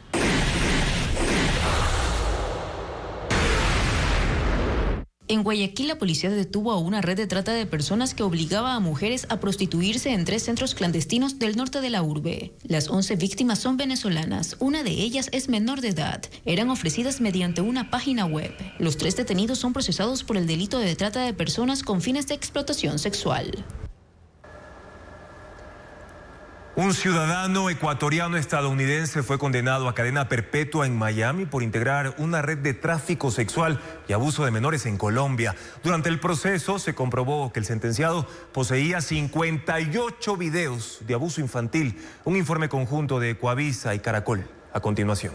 En Guayaquil, la policía detuvo a una red de trata de personas que obligaba a mujeres a prostituirse en 3 centros clandestinos del norte de la urbe. Las 11 víctimas son venezolanas, una de ellas es menor de edad. Eran ofrecidas mediante una página web. Los 3 detenidos son procesados por el delito de trata de personas con fines de explotación sexual. Un ciudadano ecuatoriano estadounidense fue condenado a cadena perpetua en Miami por integrar una red de tráfico sexual y abuso de menores en Colombia. Durante el proceso se comprobó que el sentenciado poseía 58 videos de abuso infantil. Un informe conjunto de Ecuavisa y Caracol a continuación.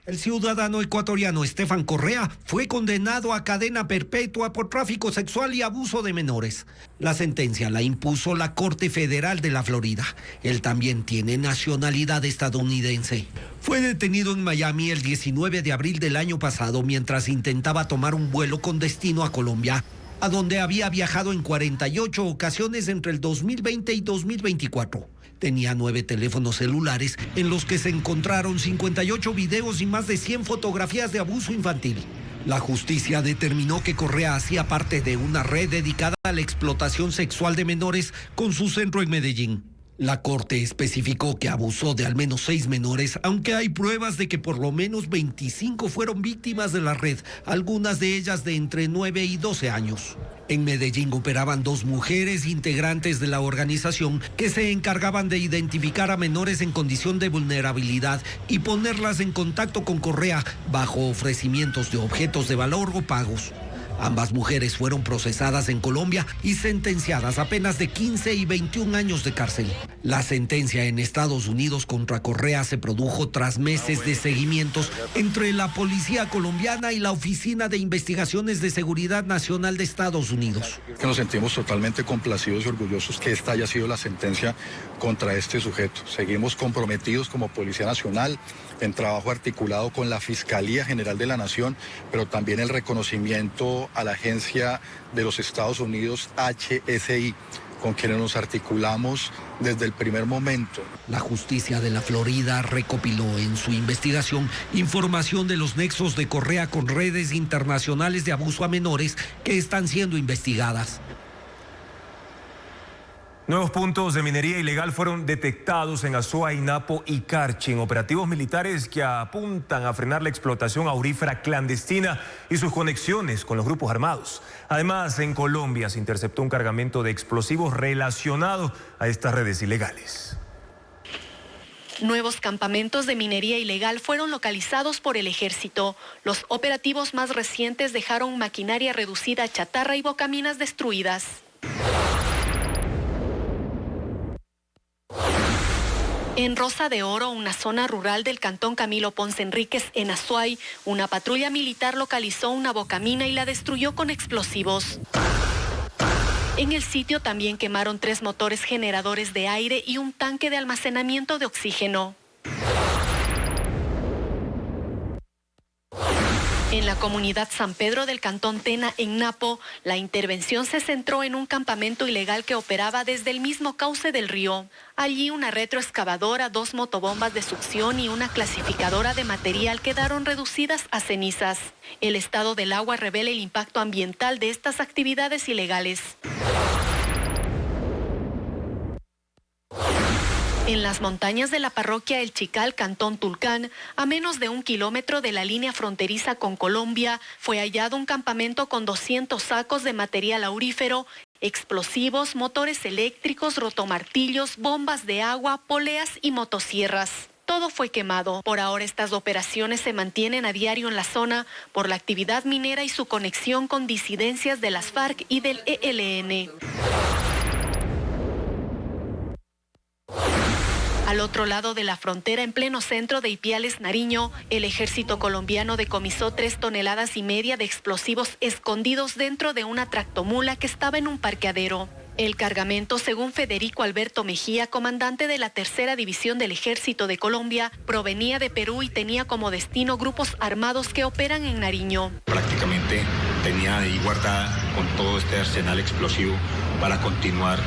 El ciudadano ecuatoriano Estefan Correa fue condenado a cadena perpetua por tráfico sexual y abuso de menores. La sentencia la impuso la Corte Federal de la Florida. Él también tiene nacionalidad estadounidense. Fue detenido en Miami el 19 de abril del año pasado mientras intentaba tomar un vuelo con destino a Colombia, a donde había viajado en 48 ocasiones entre el 2020 y 2024. Tenía 9 teléfonos celulares en los que se encontraron 58 videos y más de 100 fotografías de abuso infantil. La justicia determinó que Correa hacía parte de una red dedicada a la explotación sexual de menores con su centro en Medellín. La Corte especificó que abusó de al menos 6 menores, aunque hay pruebas de que por lo menos 25 fueron víctimas de la red, algunas de ellas de entre 9 y 12 años. En Medellín operaban 2 mujeres integrantes de la organización que se encargaban de identificar a menores en condición de vulnerabilidad y ponerlas en contacto con Correa bajo ofrecimientos de objetos de valor o pagos. Ambas mujeres fueron procesadas en Colombia y sentenciadas a penas de 15 y 21 años de cárcel. La sentencia en Estados Unidos contra Correa se produjo tras meses de seguimientos entre la policía colombiana y la Oficina de Investigaciones de Seguridad Nacional de Estados Unidos. Nos sentimos totalmente complacidos y orgullosos que esta haya sido la sentencia contra este sujeto. Seguimos comprometidos como Policía Nacional en trabajo articulado con la Fiscalía General de la Nación, pero también el reconocimiento a la agencia de los Estados Unidos, HSI, con quienes nos articulamos desde el primer momento. La justicia de la Florida recopiló en su investigación información de los nexos de Correa con redes internacionales de abuso a menores que están siendo investigadas. Nuevos puntos de minería ilegal fueron detectados en Azua, Napo y Carchi, en operativos militares que apuntan a frenar la explotación aurífera clandestina y sus conexiones con los grupos armados. Además, en Colombia se interceptó un cargamento de explosivos relacionado a estas redes ilegales. Nuevos campamentos de minería ilegal fueron localizados por el ejército. Los operativos más recientes dejaron maquinaria reducida a chatarra y bocaminas destruidas. En Rosa de Oro, una zona rural del cantón Camilo Ponce Enríquez, en Azuay, una patrulla militar localizó una bocamina y la destruyó con explosivos. En el sitio también quemaron 3 motores generadores de aire y un tanque de almacenamiento de oxígeno. En la comunidad San Pedro del cantón Tena, en Napo, la intervención se centró en un campamento ilegal que operaba desde el mismo cauce del río. Allí una retroexcavadora, 2 motobombas de succión y una clasificadora de material quedaron reducidas a cenizas. El estado del agua revela el impacto ambiental de estas actividades ilegales. En las montañas de la parroquia El Chical, cantón Tulcán, a menos de 1 kilómetro de la línea fronteriza con Colombia, fue hallado un campamento con 200 sacos de material aurífero, explosivos, motores eléctricos, rotomartillos, bombas de agua, poleas y motosierras. Todo fue quemado. Por ahora estas operaciones se mantienen a diario en la zona por la actividad minera y su conexión con disidencias de las FARC y del ELN. Al otro lado de la frontera, en pleno centro de Ipiales, Nariño, el ejército colombiano decomisó 3,5 toneladas de explosivos escondidos dentro de una tractomula que estaba en un parqueadero. El cargamento, según Federico Alberto Mejía, comandante de la 3ª División del Ejército de Colombia, provenía de Perú y tenía como destino grupos armados que operan en Nariño. Prácticamente tenía ahí guardada con todo este arsenal explosivo para continuar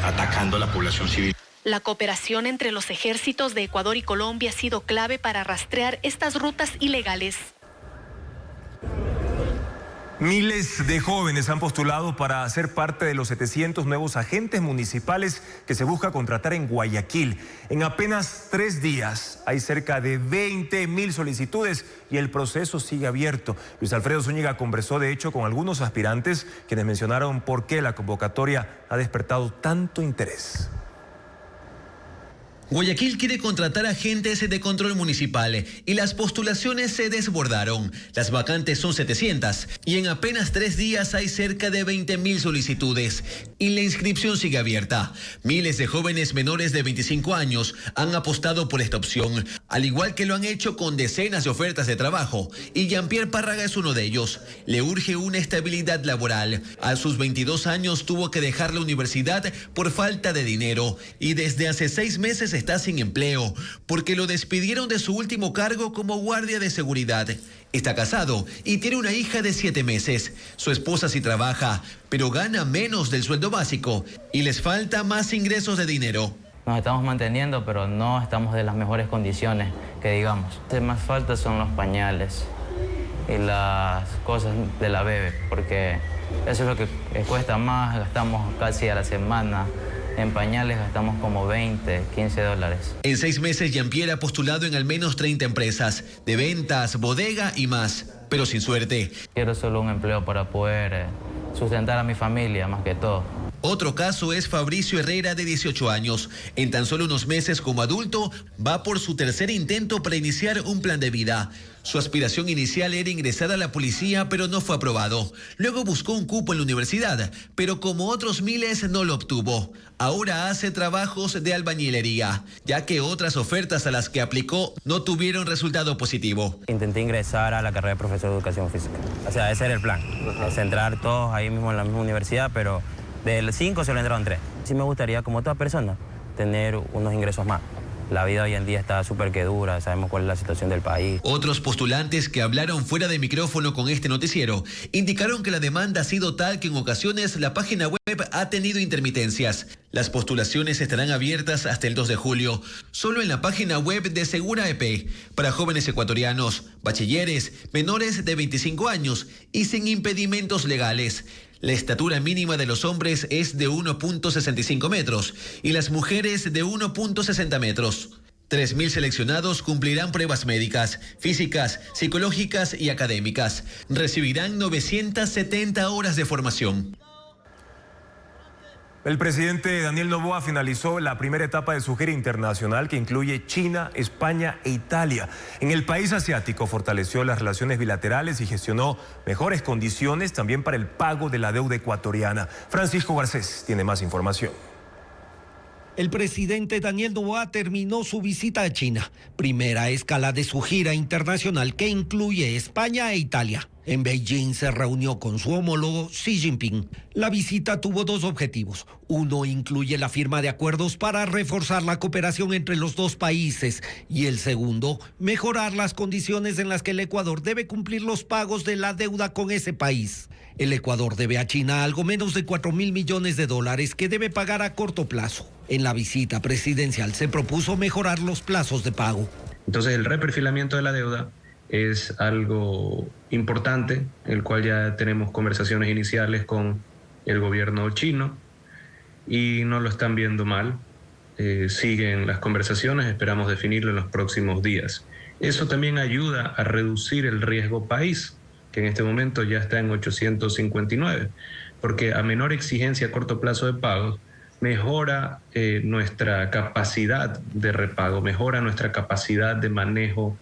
atacando a la población civil. La cooperación entre los ejércitos de Ecuador y Colombia ha sido clave para rastrear estas rutas ilegales. Miles de jóvenes han postulado para ser parte de los 700 nuevos agentes municipales que se busca contratar en Guayaquil. En apenas 3 días hay cerca de 20.000 solicitudes y el proceso sigue abierto. Luis Alfredo Zúñiga conversó de hecho con algunos aspirantes quienes mencionaron por qué la convocatoria ha despertado tanto interés. Guayaquil quiere contratar agentes de control municipal y las postulaciones se desbordaron. Las vacantes son 700 y en apenas 3 días hay cerca de 20.000 solicitudes y la inscripción sigue abierta. Miles de jóvenes menores de 25 años han apostado por esta opción, al igual que lo han hecho con decenas de ofertas de trabajo, y Jean-Pierre Párraga es uno de ellos. Le urge una estabilidad laboral. A sus 22 años tuvo que dejar la universidad por falta de dinero y desde hace 6 meses está sin empleo porque lo despidieron de su último cargo como guardia de seguridad. Está casado y tiene una hija de 7 meses. Su esposa sí trabaja, pero gana menos del sueldo básico y les falta más ingresos de dinero. Nos estamos manteniendo, pero no estamos de las mejores condiciones, que digamos. Lo que más falta son los pañales y las cosas de la bebé, porque eso es lo que cuesta más, gastamos casi a la semana En pañales gastamos como 20, 15 dólares. En 6 meses, Jean-Pierre ha postulado en al menos 30 empresas, de ventas, bodega y más, pero sin suerte. Quiero solo un empleo para poder sustentar a mi familia, más que todo. Otro caso es Fabricio Herrera, de 18 años. En tan solo unos meses como adulto, va por su tercer intento para iniciar un plan de vida. Su aspiración inicial era ingresar a la policía, pero no fue aprobado. Luego buscó un cupo en la universidad, pero como otros miles no lo obtuvo. Ahora hace trabajos de albañilería, ya que otras ofertas a las que aplicó no tuvieron resultado positivo. Intenté ingresar a la carrera de profesor de educación física. O sea, ese era el plan. Es entrar todos ahí mismo en la misma universidad, pero de 5 se lo entraron 3. Sí me gustaría, como toda persona, tener unos ingresos más. La vida hoy en día está súper que dura, sabemos cuál es la situación del país. Otros postulantes que hablaron fuera de micrófono con este noticiero indicaron que la demanda ha sido tal que en ocasiones la página web ha tenido intermitencias. Las postulaciones estarán abiertas hasta el 2 de julio, solo en la página web de Segura EP, para jóvenes ecuatorianos, bachilleres, menores de 25 años y sin impedimentos legales. La estatura mínima de los hombres es de 1.65 metros y las mujeres de 1.60 metros. 3.000 seleccionados cumplirán pruebas médicas, físicas, psicológicas y académicas. Recibirán 970 horas de formación. El presidente Daniel Noboa finalizó la primera etapa de su gira internacional que incluye China, España e Italia. En el país asiático fortaleció las relaciones bilaterales y gestionó mejores condiciones también para el pago de la deuda ecuatoriana. Francisco Garcés tiene más información. El presidente Daniel Noboa terminó su visita a China, primera escala de su gira internacional que incluye España e Italia. En Beijing se reunió con su homólogo Xi Jinping. La visita tuvo 2 objetivos. Uno incluye la firma de acuerdos para reforzar la cooperación entre los 2 países y el segundo, mejorar las condiciones en las que el Ecuador debe cumplir los pagos de la deuda con ese país. El Ecuador debe a China algo menos de 4.000 millones de dólares que debe pagar a corto plazo. En la visita presidencial se propuso mejorar los plazos de pago. Entonces el reperfilamiento de la deuda es algo importante, el cual ya tenemos conversaciones iniciales con el gobierno chino y no lo están viendo mal. Siguen las conversaciones, esperamos definirlo en los próximos días. Eso también ayuda a reducir el riesgo país, que en este momento ya está en 859, porque a menor exigencia a corto plazo de pagos, mejora nuestra capacidad de repago, mejora nuestra capacidad de manejo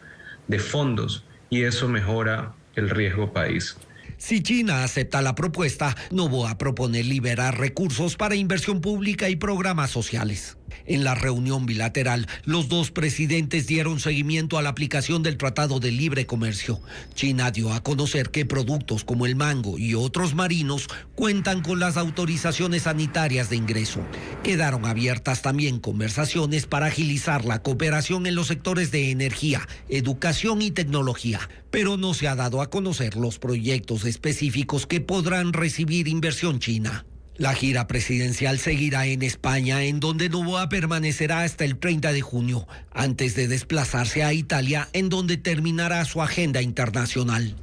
de fondos y eso mejora el riesgo país. Si China acepta la propuesta, Noboa propone liberar recursos para inversión pública y programas sociales. En la reunión bilateral, los 2 presidentes dieron seguimiento a la aplicación del Tratado de Libre Comercio. China dio a conocer que productos como el mango y otros marinos cuentan con las autorizaciones sanitarias de ingreso. Quedaron abiertas también conversaciones para agilizar la cooperación en los sectores de energía, educación y tecnología, pero no se ha dado a conocer los proyectos específicos que podrán recibir inversión china. La gira presidencial seguirá en España, en donde Noboa permanecerá hasta el 30 de junio, antes de desplazarse a Italia, en donde terminará su agenda internacional.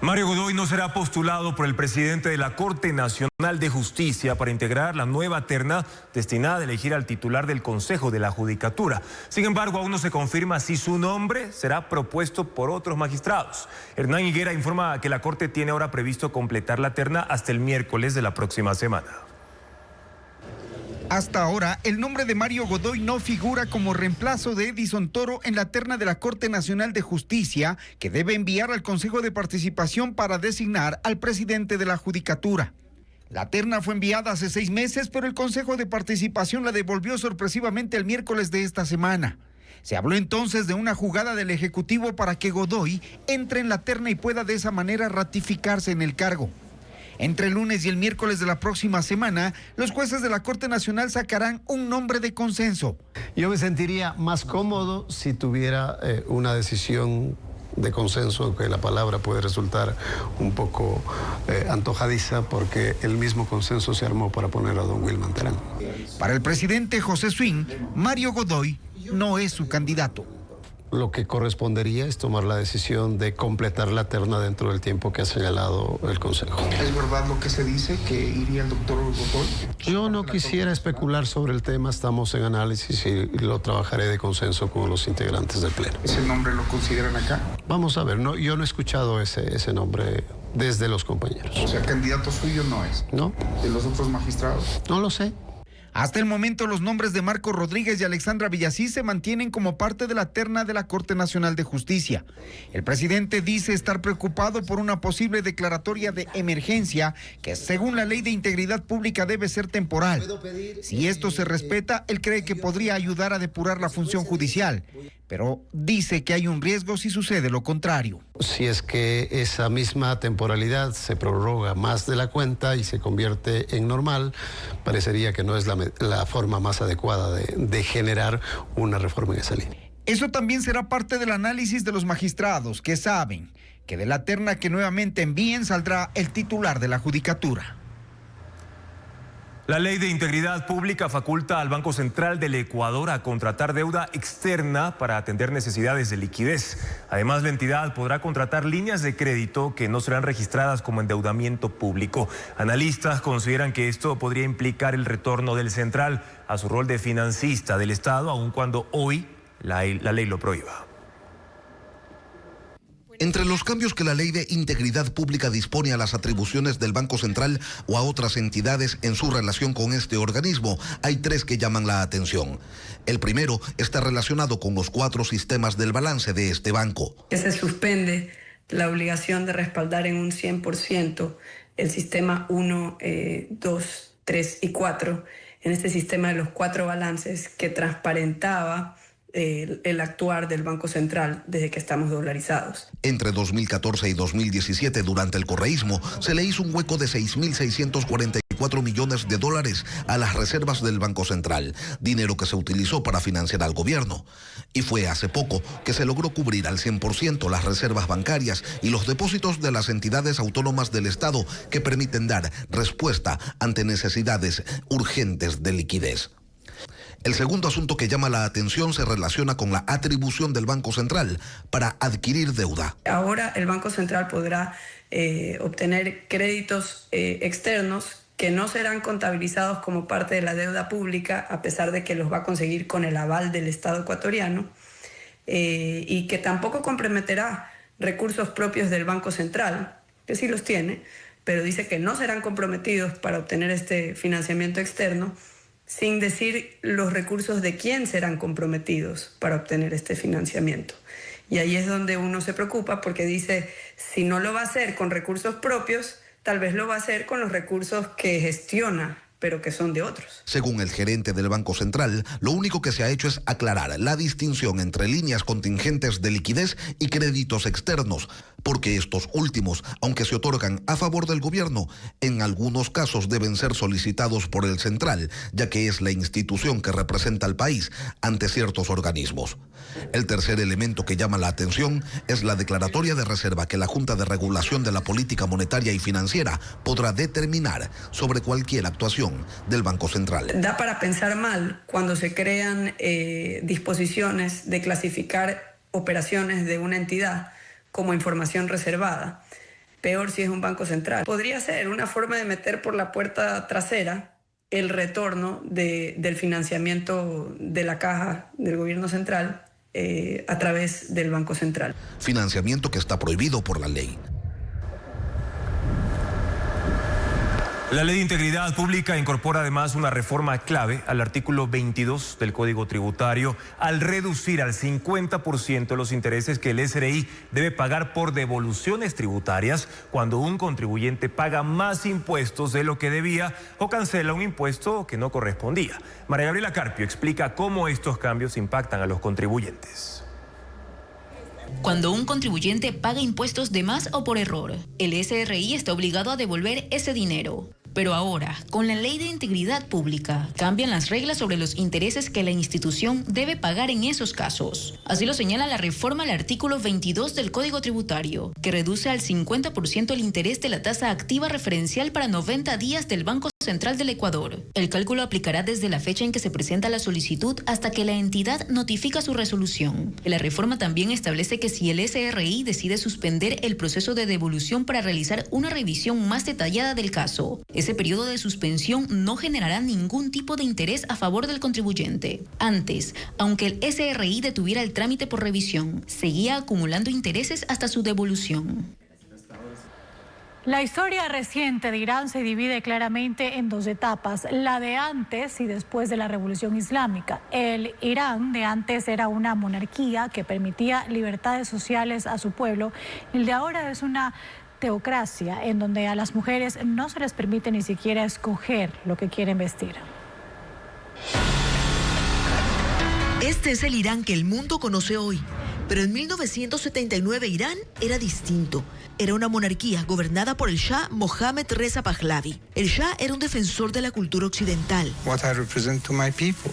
Mario Godoy no será postulado por el presidente de la Corte Nacional de Justicia para integrar la nueva terna destinada a elegir al titular del Consejo de la Judicatura. Sin embargo, aún no se confirma si su nombre será propuesto por otros magistrados. Hernán Higuera informa que la Corte tiene ahora previsto completar la terna hasta el miércoles de la próxima semana. Hasta ahora, el nombre de Mario Godoy no figura como reemplazo de Edison Toro en la terna de la Corte Nacional de Justicia, que debe enviar al Consejo de Participación para designar al presidente de la Judicatura. La terna fue enviada hace 6 meses, pero el Consejo de Participación la devolvió sorpresivamente el miércoles de esta semana. Se habló entonces de una jugada del Ejecutivo para que Godoy entre en la terna y pueda de esa manera ratificarse en el cargo. Entre el lunes y el miércoles de la próxima semana, los jueces de la Corte Nacional sacarán un nombre de consenso. Yo me sentiría más cómodo si tuviera una decisión de consenso, aunque la palabra puede resultar un poco antojadiza, porque el mismo consenso se armó para poner a don Wilman Terán. Para el presidente José Swing, Mario Godoy no es su candidato. Lo que correspondería es tomar la decisión de completar la terna dentro del tiempo que ha señalado el Consejo. ¿Es verdad lo que se dice, que iría el doctor Godoy? Yo no quisiera especular sobre el tema, estamos en análisis y lo trabajaré de consenso con los integrantes del Pleno. ¿Ese nombre lo consideran acá? Vamos a ver, no, yo no he escuchado ese nombre desde los compañeros. O sea, candidato suyo no es. ¿No? ¿De los otros magistrados? No lo sé. Hasta el momento, los nombres de Marco Rodríguez y Alexandra Villasís se mantienen como parte de la terna de la Corte Nacional de Justicia. El presidente dice estar preocupado por una posible declaratoria de emergencia que, según la Ley de Integridad Pública, debe ser temporal. Si esto se respeta, él cree que podría ayudar a depurar la función judicial, pero dice que hay un riesgo si sucede lo contrario. Si es que esa misma temporalidad se prorroga más de la cuenta y se convierte en normal, parecería que no es la forma más adecuada de generar una reforma en esa línea. Eso también será parte del análisis de los magistrados, que saben que de la terna que nuevamente envíen saldrá el titular de la judicatura. La Ley de Integridad Pública faculta al Banco Central del Ecuador a contratar deuda externa para atender necesidades de liquidez. Además, la entidad podrá contratar líneas de crédito que no serán registradas como endeudamiento público. Analistas consideran que esto podría implicar el retorno del central a su rol de financista del Estado, aun cuando hoy la ley lo prohíba. Entre los cambios que la Ley de Integridad Pública dispone a las atribuciones del Banco Central o a otras entidades en su relación con este organismo, hay 3 que llaman la atención. El primero está relacionado con los 4 sistemas del balance de este banco. Que se suspende la obligación de respaldar en un 100% el sistema 1, 2, 3 y 4, en este sistema de los 4 balances que transparentaba el actuar del Banco Central desde que estamos dolarizados. Entre 2014 y 2017, durante el correísmo, se le hizo un hueco de 6.644 millones de dólares a las reservas del Banco Central, dinero que se utilizó para financiar al gobierno. Y fue hace poco que se logró cubrir al 100% las reservas bancarias y los depósitos de las entidades autónomas del Estado que permiten dar respuesta ante necesidades urgentes de liquidez. El segundo asunto que llama la atención se relaciona con la atribución del Banco Central para adquirir deuda. Ahora el Banco Central podrá obtener créditos externos que no serán contabilizados como parte de la deuda pública, a pesar de que los va a conseguir con el aval del Estado ecuatoriano, y que tampoco comprometerá recursos propios del Banco Central, que sí los tiene, pero dice que no serán comprometidos para obtener este financiamiento externo, sin decir los recursos de quién serán comprometidos para obtener este financiamiento. Y ahí es donde uno se preocupa, porque dice, si no lo va a hacer con recursos propios, tal vez lo va a hacer con los recursos que gestiona, pero que son de otros. Según el gerente del Banco Central, lo único que se ha hecho es aclarar la distinción entre líneas contingentes de liquidez y créditos externos, porque estos últimos, aunque se otorgan a favor del gobierno, en algunos casos deben ser solicitados por el Central, ya que es la institución que representa al país ante ciertos organismos. El tercer elemento que llama la atención es la declaratoria de reserva que la Junta de Regulación de la Política Monetaria y Financiera podrá determinar sobre cualquier actuación del Banco Central. Da para pensar mal cuando se crean disposiciones de clasificar operaciones de una entidad como información reservada. Peor si es un Banco Central. Podría ser una forma de meter por la puerta trasera el retorno del financiamiento de la caja del gobierno central a través del Banco Central. Financiamiento que está prohibido por la ley. La Ley de Integridad Pública incorpora además una reforma clave al artículo 22 del Código Tributario al reducir al 50% los intereses que el SRI debe pagar por devoluciones tributarias cuando un contribuyente paga más impuestos de lo que debía o cancela un impuesto que no correspondía. María Gabriela Carpio explica cómo estos cambios impactan a los contribuyentes. Cuando un contribuyente paga impuestos de más o por error, el SRI está obligado a devolver ese dinero. Pero ahora, con la Ley de Integridad Pública, cambian las reglas sobre los intereses que la institución debe pagar en esos casos. Así lo señala la reforma al artículo 22 del Código Tributario, que reduce al 50% el interés de la tasa activa referencial para 90 días del Banco Central del Ecuador. El cálculo aplicará desde la fecha en que se presenta la solicitud hasta que la entidad notifica su resolución. La reforma también establece que si el SRI decide suspender el proceso de devolución para realizar una revisión más detallada del caso, ese periodo de suspensión no generará ningún tipo de interés a favor del contribuyente. Antes, aunque el SRI detuviera el trámite por revisión, seguía acumulando intereses hasta su devolución. La historia reciente de Irán se divide claramente en dos etapas, la de antes y después de la Revolución Islámica. El Irán de antes era una monarquía que permitía libertades sociales a su pueblo. El de ahora es una teocracia en donde a las mujeres no se les permite ni siquiera escoger lo que quieren vestir. Este es el Irán que el mundo conoce hoy. Pero en 1979 Irán era distinto. Era una monarquía gobernada por el Shah Mohammad Reza Pahlavi. El Shah era un defensor de la cultura occidental.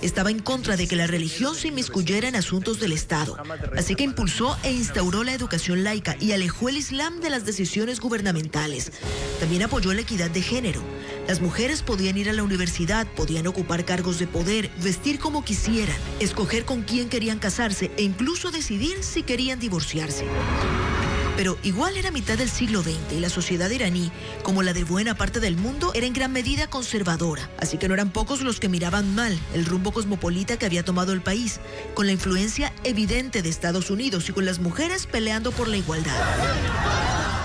Estaba en contra de que la religión se inmiscuyera en asuntos del Estado. Así que impulsó e instauró la educación laica y alejó el Islam de las decisiones gubernamentales. También apoyó la equidad de género. Las mujeres podían ir a la universidad, podían ocupar cargos de poder, vestir como quisieran, escoger con quién querían casarse e incluso decidir si querían divorciarse. Pero igual era mitad del siglo XX y la sociedad iraní, como la de buena parte del mundo, era en gran medida conservadora. Así que no eran pocos los que miraban mal el rumbo cosmopolita que había tomado el país, con la influencia evidente de Estados Unidos y con las mujeres peleando por la igualdad.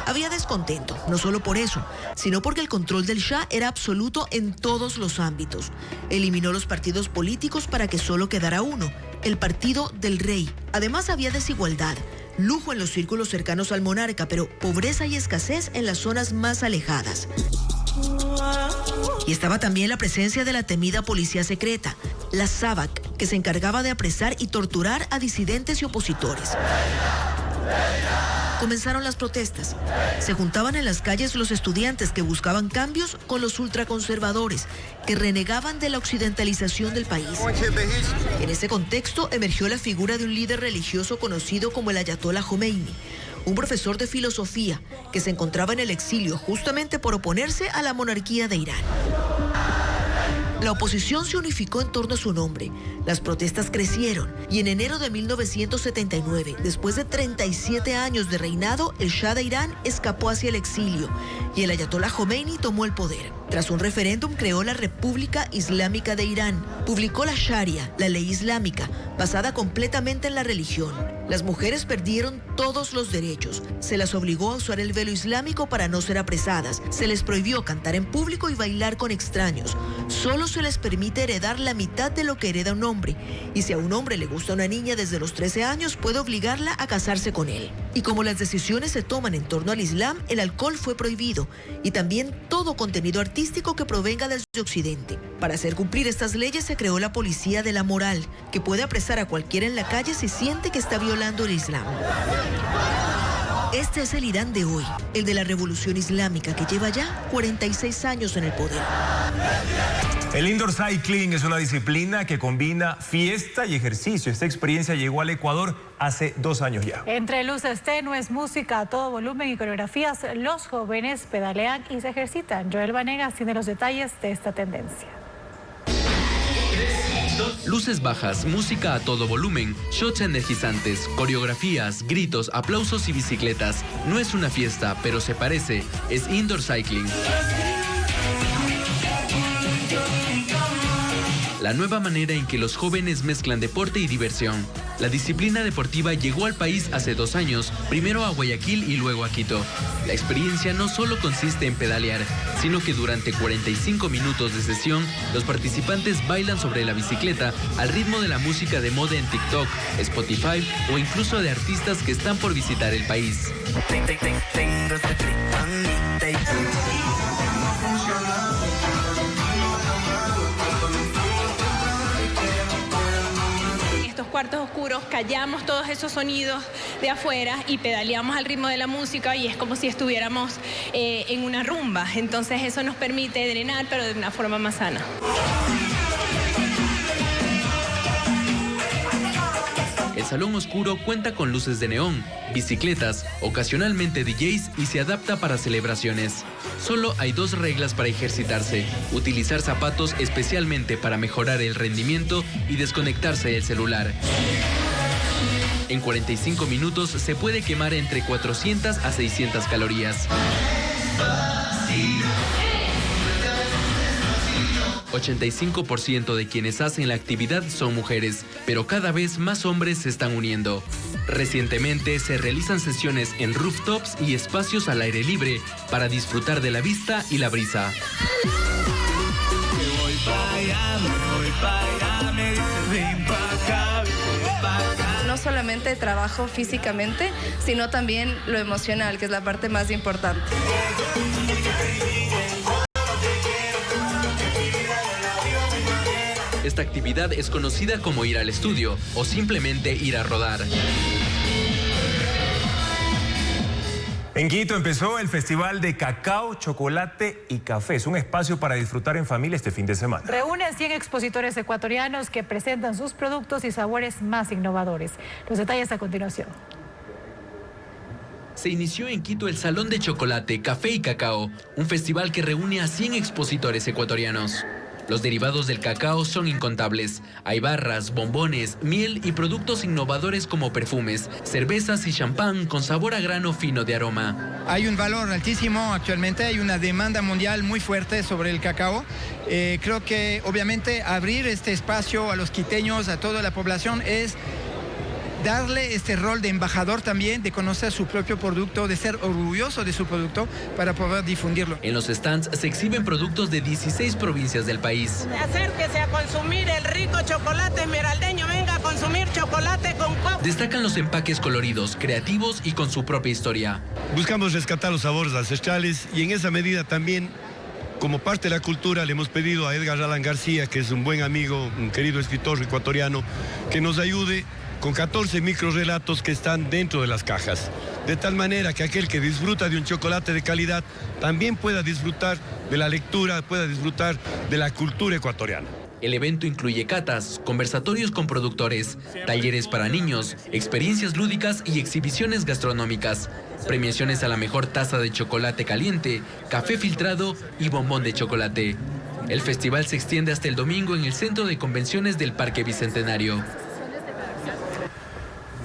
Había descontento, no solo por eso, sino porque el control del Shah era absoluto en todos los ámbitos. Eliminó los partidos políticos para que solo quedara uno, el partido del rey. Además había desigualdad, lujo en los círculos cercanos al monarca, pero pobreza y escasez en las zonas más alejadas. Y estaba también la presencia de la temida policía secreta, la Savak, que se encargaba de apresar y torturar a disidentes y opositores. Comenzaron las protestas. Se juntaban en las calles los estudiantes que buscaban cambios con los ultraconservadores, que renegaban de la occidentalización del país. En ese contexto emergió la figura de un líder religioso conocido como el Ayatollah Khomeini, un profesor de filosofía que se encontraba en el exilio justamente por oponerse a la monarquía de Irán. La oposición se unificó en torno a su nombre. Las protestas crecieron y en enero de 1979, después de 37 años de reinado, el Shah de Irán escapó hacia el exilio y el Ayatollah Khomeini tomó el poder. Tras un referéndum creó la República Islámica de Irán, publicó la Sharia, la ley islámica, basada completamente en la religión. Las mujeres perdieron todos los derechos. Se las obligó a usar el velo islámico para no ser apresadas. Se les prohibió cantar en público y bailar con extraños. Solo se les permite heredar la mitad de lo que hereda un hombre. Y si a un hombre le gusta una niña desde los 13 años, puede obligarla a casarse con él. Y como las decisiones se toman en torno al Islam, el alcohol fue prohibido. Y también todo contenido artístico que provenga desde Occidente. Para hacer cumplir estas leyes se creó la policía de la moral, que puede apresar a cualquiera en la calle si siente que está violando el Islam. Este es el Irán de hoy, el de la Revolución Islámica, que lleva ya 46 años en el poder. El indoor cycling es una disciplina que combina fiesta y ejercicio. Esta experiencia llegó al Ecuador hace 2 años ya. Entre luces tenues, música a todo volumen y coreografías, los jóvenes pedalean y se ejercitan. Joel Vanegas tiene los detalles de esta tendencia. Luces bajas, música a todo volumen, shots energizantes, coreografías, gritos, aplausos y bicicletas. No es una fiesta, pero se parece. Es indoor cycling. La nueva manera en que los jóvenes mezclan deporte y diversión. La disciplina deportiva llegó al país hace 2 años, primero a Guayaquil y luego a Quito. La experiencia no solo consiste en pedalear, sino que durante 45 minutos de sesión, los participantes bailan sobre la bicicleta al ritmo de la música de moda en TikTok, Spotify o incluso de artistas que están por visitar el país. Cuartos oscuros, callamos todos esos sonidos de afuera y pedaleamos al ritmo de la música y es como si estuviéramos en una rumba. Entonces eso nos permite drenar, pero de una forma más sana. El salón oscuro cuenta con luces de neón, bicicletas, ocasionalmente DJs y se adapta para celebraciones. Solo hay 2 reglas para ejercitarse: utilizar zapatos especialmente para mejorar el rendimiento y desconectarse del celular. En 45 minutos se puede quemar entre 400 a 600 calorías. 85% de quienes hacen la actividad son mujeres, pero cada vez más hombres se están uniendo. Recientemente se realizan sesiones en rooftops y espacios al aire libre para disfrutar de la vista y la brisa. No solamente trabajo físicamente, sino también lo emocional, que es la parte más importante. Esta actividad es conocida como ir al estudio o simplemente ir a rodar. En Quito empezó el Festival de Cacao, Chocolate y Café. Es un espacio para disfrutar en familia este fin de semana. Reúne a 100 expositores ecuatorianos que presentan sus productos y sabores más innovadores. Los detalles a continuación. Se inició en Quito el Salón de Chocolate, Café y Cacao, un festival que reúne a 100 expositores ecuatorianos. Los derivados del cacao son incontables. Hay barras, bombones, miel y productos innovadores como perfumes, cervezas y champán con sabor a grano fino de aroma. Hay un valor altísimo actualmente, hay una demanda mundial muy fuerte sobre el cacao. Creo que obviamente abrir este espacio a los quiteños, a toda la población, es darle este rol de embajador también, de conocer su propio producto, de ser orgulloso de su producto para poder difundirlo. En los stands se exhiben productos de 16 provincias del país. Acérquese a consumir el rico chocolate esmeraldeño, venga a consumir chocolate con coco. Destacan los empaques coloridos, creativos y con su propia historia. Buscamos rescatar los sabores ancestrales y en esa medida también, como parte de la cultura, le hemos pedido a Edgar Allan García, que es un buen amigo, un querido escritor ecuatoriano, que nos ayude con 14 microrelatos que están dentro de las cajas, de tal manera que aquel que disfruta de un chocolate de calidad también pueda disfrutar de la lectura, pueda disfrutar de la cultura ecuatoriana. El evento incluye catas, conversatorios con productores, talleres para niños, experiencias lúdicas y exhibiciones gastronómicas, premiaciones a la mejor taza de chocolate caliente, café filtrado y bombón de chocolate. El festival se extiende hasta el domingo en el Centro de Convenciones del Parque Bicentenario.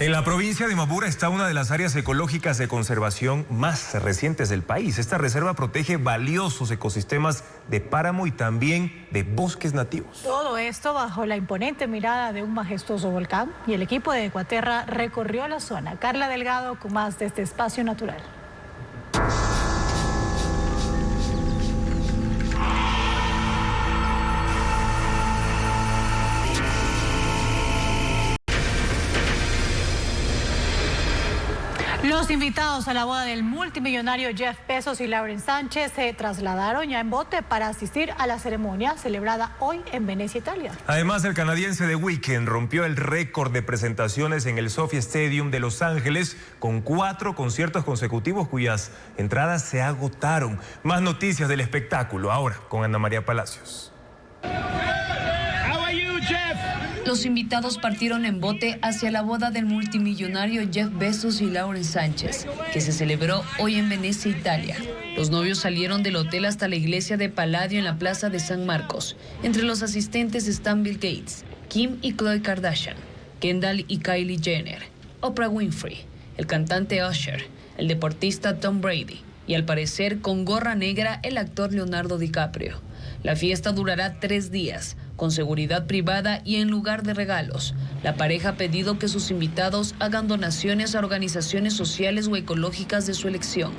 En la provincia de Mabura está una de las áreas ecológicas de conservación más recientes del país. Esta reserva protege valiosos ecosistemas de páramo y también de bosques nativos. Todo esto bajo la imponente mirada de un majestuoso volcán, y el equipo de Ecuaterra recorrió la zona. Carla Delgado con más de este espacio natural. Los invitados a la boda del multimillonario Jeff Bezos y Lauren Sánchez se trasladaron ya en bote para asistir a la ceremonia celebrada hoy en Venecia, Italia. Además, el canadiense The Weeknd rompió el récord de presentaciones en el SoFi Stadium de Los Ángeles con 4 conciertos consecutivos cuyas entradas se agotaron. Más noticias del espectáculo ahora con Ana María Palacios. Los invitados partieron en bote hacia la boda del multimillonario Jeff Bezos y Lauren Sánchez, que se celebró hoy en Venecia, Italia. Los novios salieron del hotel hasta la iglesia de Palladio en la plaza de San Marcos. Entre los asistentes están Bill Gates, Kim y Khloe Kardashian, Kendall y Kylie Jenner, Oprah Winfrey, el cantante Usher, el deportista Tom Brady y, al parecer, con gorra negra, el actor Leonardo DiCaprio. La fiesta durará 3 días, con seguridad privada y en lugar de regalos. La pareja ha pedido que sus invitados hagan donaciones a organizaciones sociales o ecológicas de su elección.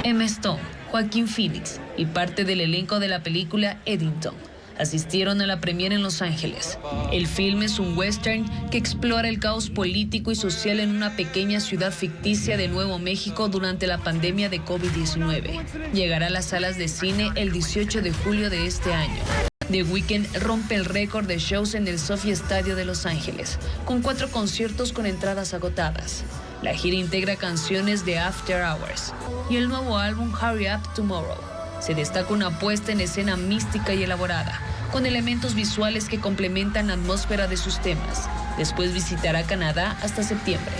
Emma Stone, Joaquín Phoenix y parte del elenco de la película Eddington asistieron a la premiere en Los Ángeles. El filme es un western que explora el caos político y social en una pequeña ciudad ficticia de Nuevo México durante la pandemia de COVID-19. Llegará a las salas de cine el 18 de julio de este año. The Weeknd rompe el récord de shows en el SoFi Estadio de Los Ángeles, con 4 conciertos con entradas agotadas. La gira integra canciones de After Hours y el nuevo álbum Hurry Up Tomorrow. Se destaca una puesta en escena mística y elaborada, con elementos visuales que complementan la atmósfera de sus temas. Después visitará Canadá hasta septiembre.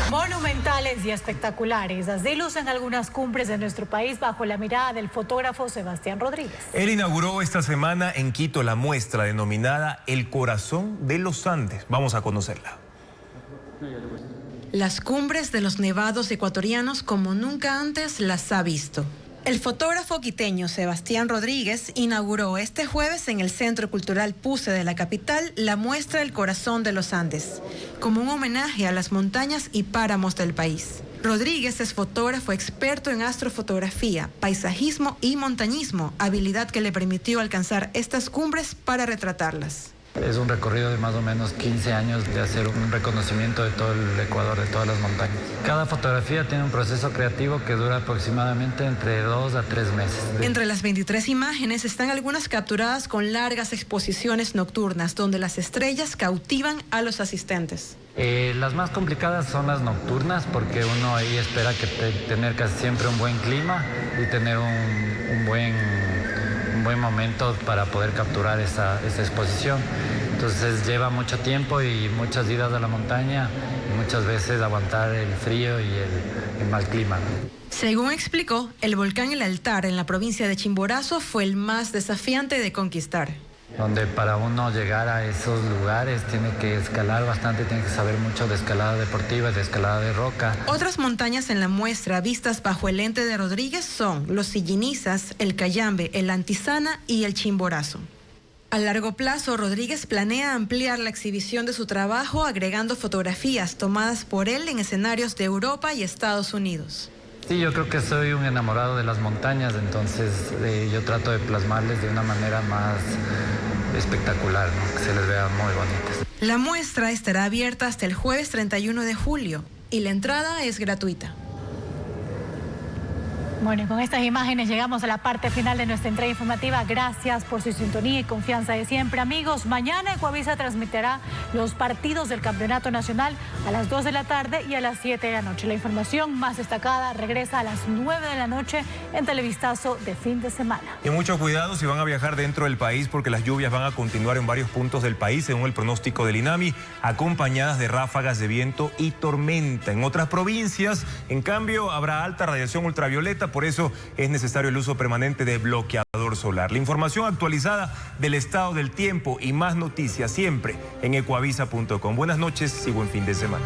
Monumentales y espectaculares, así lucen algunas cumbres de nuestro país bajo la mirada del fotógrafo Sebastián Rodríguez. Él inauguró esta semana en Quito la muestra denominada El Corazón de los Andes. Vamos a conocerla. Las cumbres de los nevados ecuatorianos como nunca antes las ha visto. El fotógrafo quiteño Sebastián Rodríguez inauguró este jueves en el Centro Cultural Puse de la capital la muestra El Corazón de los Andes, como un homenaje a las montañas y páramos del país. Rodríguez es fotógrafo experto en astrofotografía, paisajismo y montañismo, habilidad que le permitió alcanzar estas cumbres para retratarlas. Es un recorrido de más o menos 15 años de hacer un reconocimiento de todo el Ecuador, de todas las montañas. Cada fotografía tiene un proceso creativo que dura aproximadamente entre 2 a 3 meses. Entre las 23 imágenes están algunas capturadas con largas exposiciones nocturnas, donde las estrellas cautivan a los asistentes. Las más complicadas son las nocturnas, porque uno ahí espera tener casi siempre un buen clima y tener un buen momento para poder capturar esa exposición. Entonces lleva mucho tiempo y muchas idas a la montaña y muchas veces aguantar el frío y el mal clima. Según explicó, el volcán El Altar en la provincia de Chimborazo fue el más desafiante de conquistar. Donde para uno llegar a esos lugares tiene que escalar bastante, tiene que saber mucho de escalada deportiva, de escalada de roca. Otras montañas en la muestra vistas bajo el lente de Rodríguez son los Sillinizas, el Cayambe, el Antisana y el Chimborazo. A largo plazo, Rodríguez planea ampliar la exhibición de su trabajo agregando fotografías tomadas por él en escenarios de Europa y Estados Unidos. Sí, yo creo que soy un enamorado de las montañas, entonces yo trato de plasmarles de una manera más espectacular, ¿no? Que se les vea muy bonitas. La muestra estará abierta hasta el jueves 31 de julio y la entrada es gratuita. Bueno, y con estas imágenes llegamos a la parte final de nuestra entrega informativa. Gracias por su sintonía y confianza de siempre, amigos. Mañana Ecuavisa transmitirá los partidos del Campeonato Nacional a las 2 de la tarde y a las 7 de la noche. La información más destacada regresa a las 9 de la noche en Televistazo de fin de semana. Y mucho cuidado si van a viajar dentro del país, porque las lluvias van a continuar en varios puntos del país, según el pronóstico del INAMI, acompañadas de ráfagas de viento y tormenta. En otras provincias, en cambio, habrá alta radiación ultravioleta. Por eso es necesario el uso permanente de bloqueador solar. La información actualizada del estado del tiempo y más noticias siempre en ecuavisa.com. Buenas noches y buen fin de semana.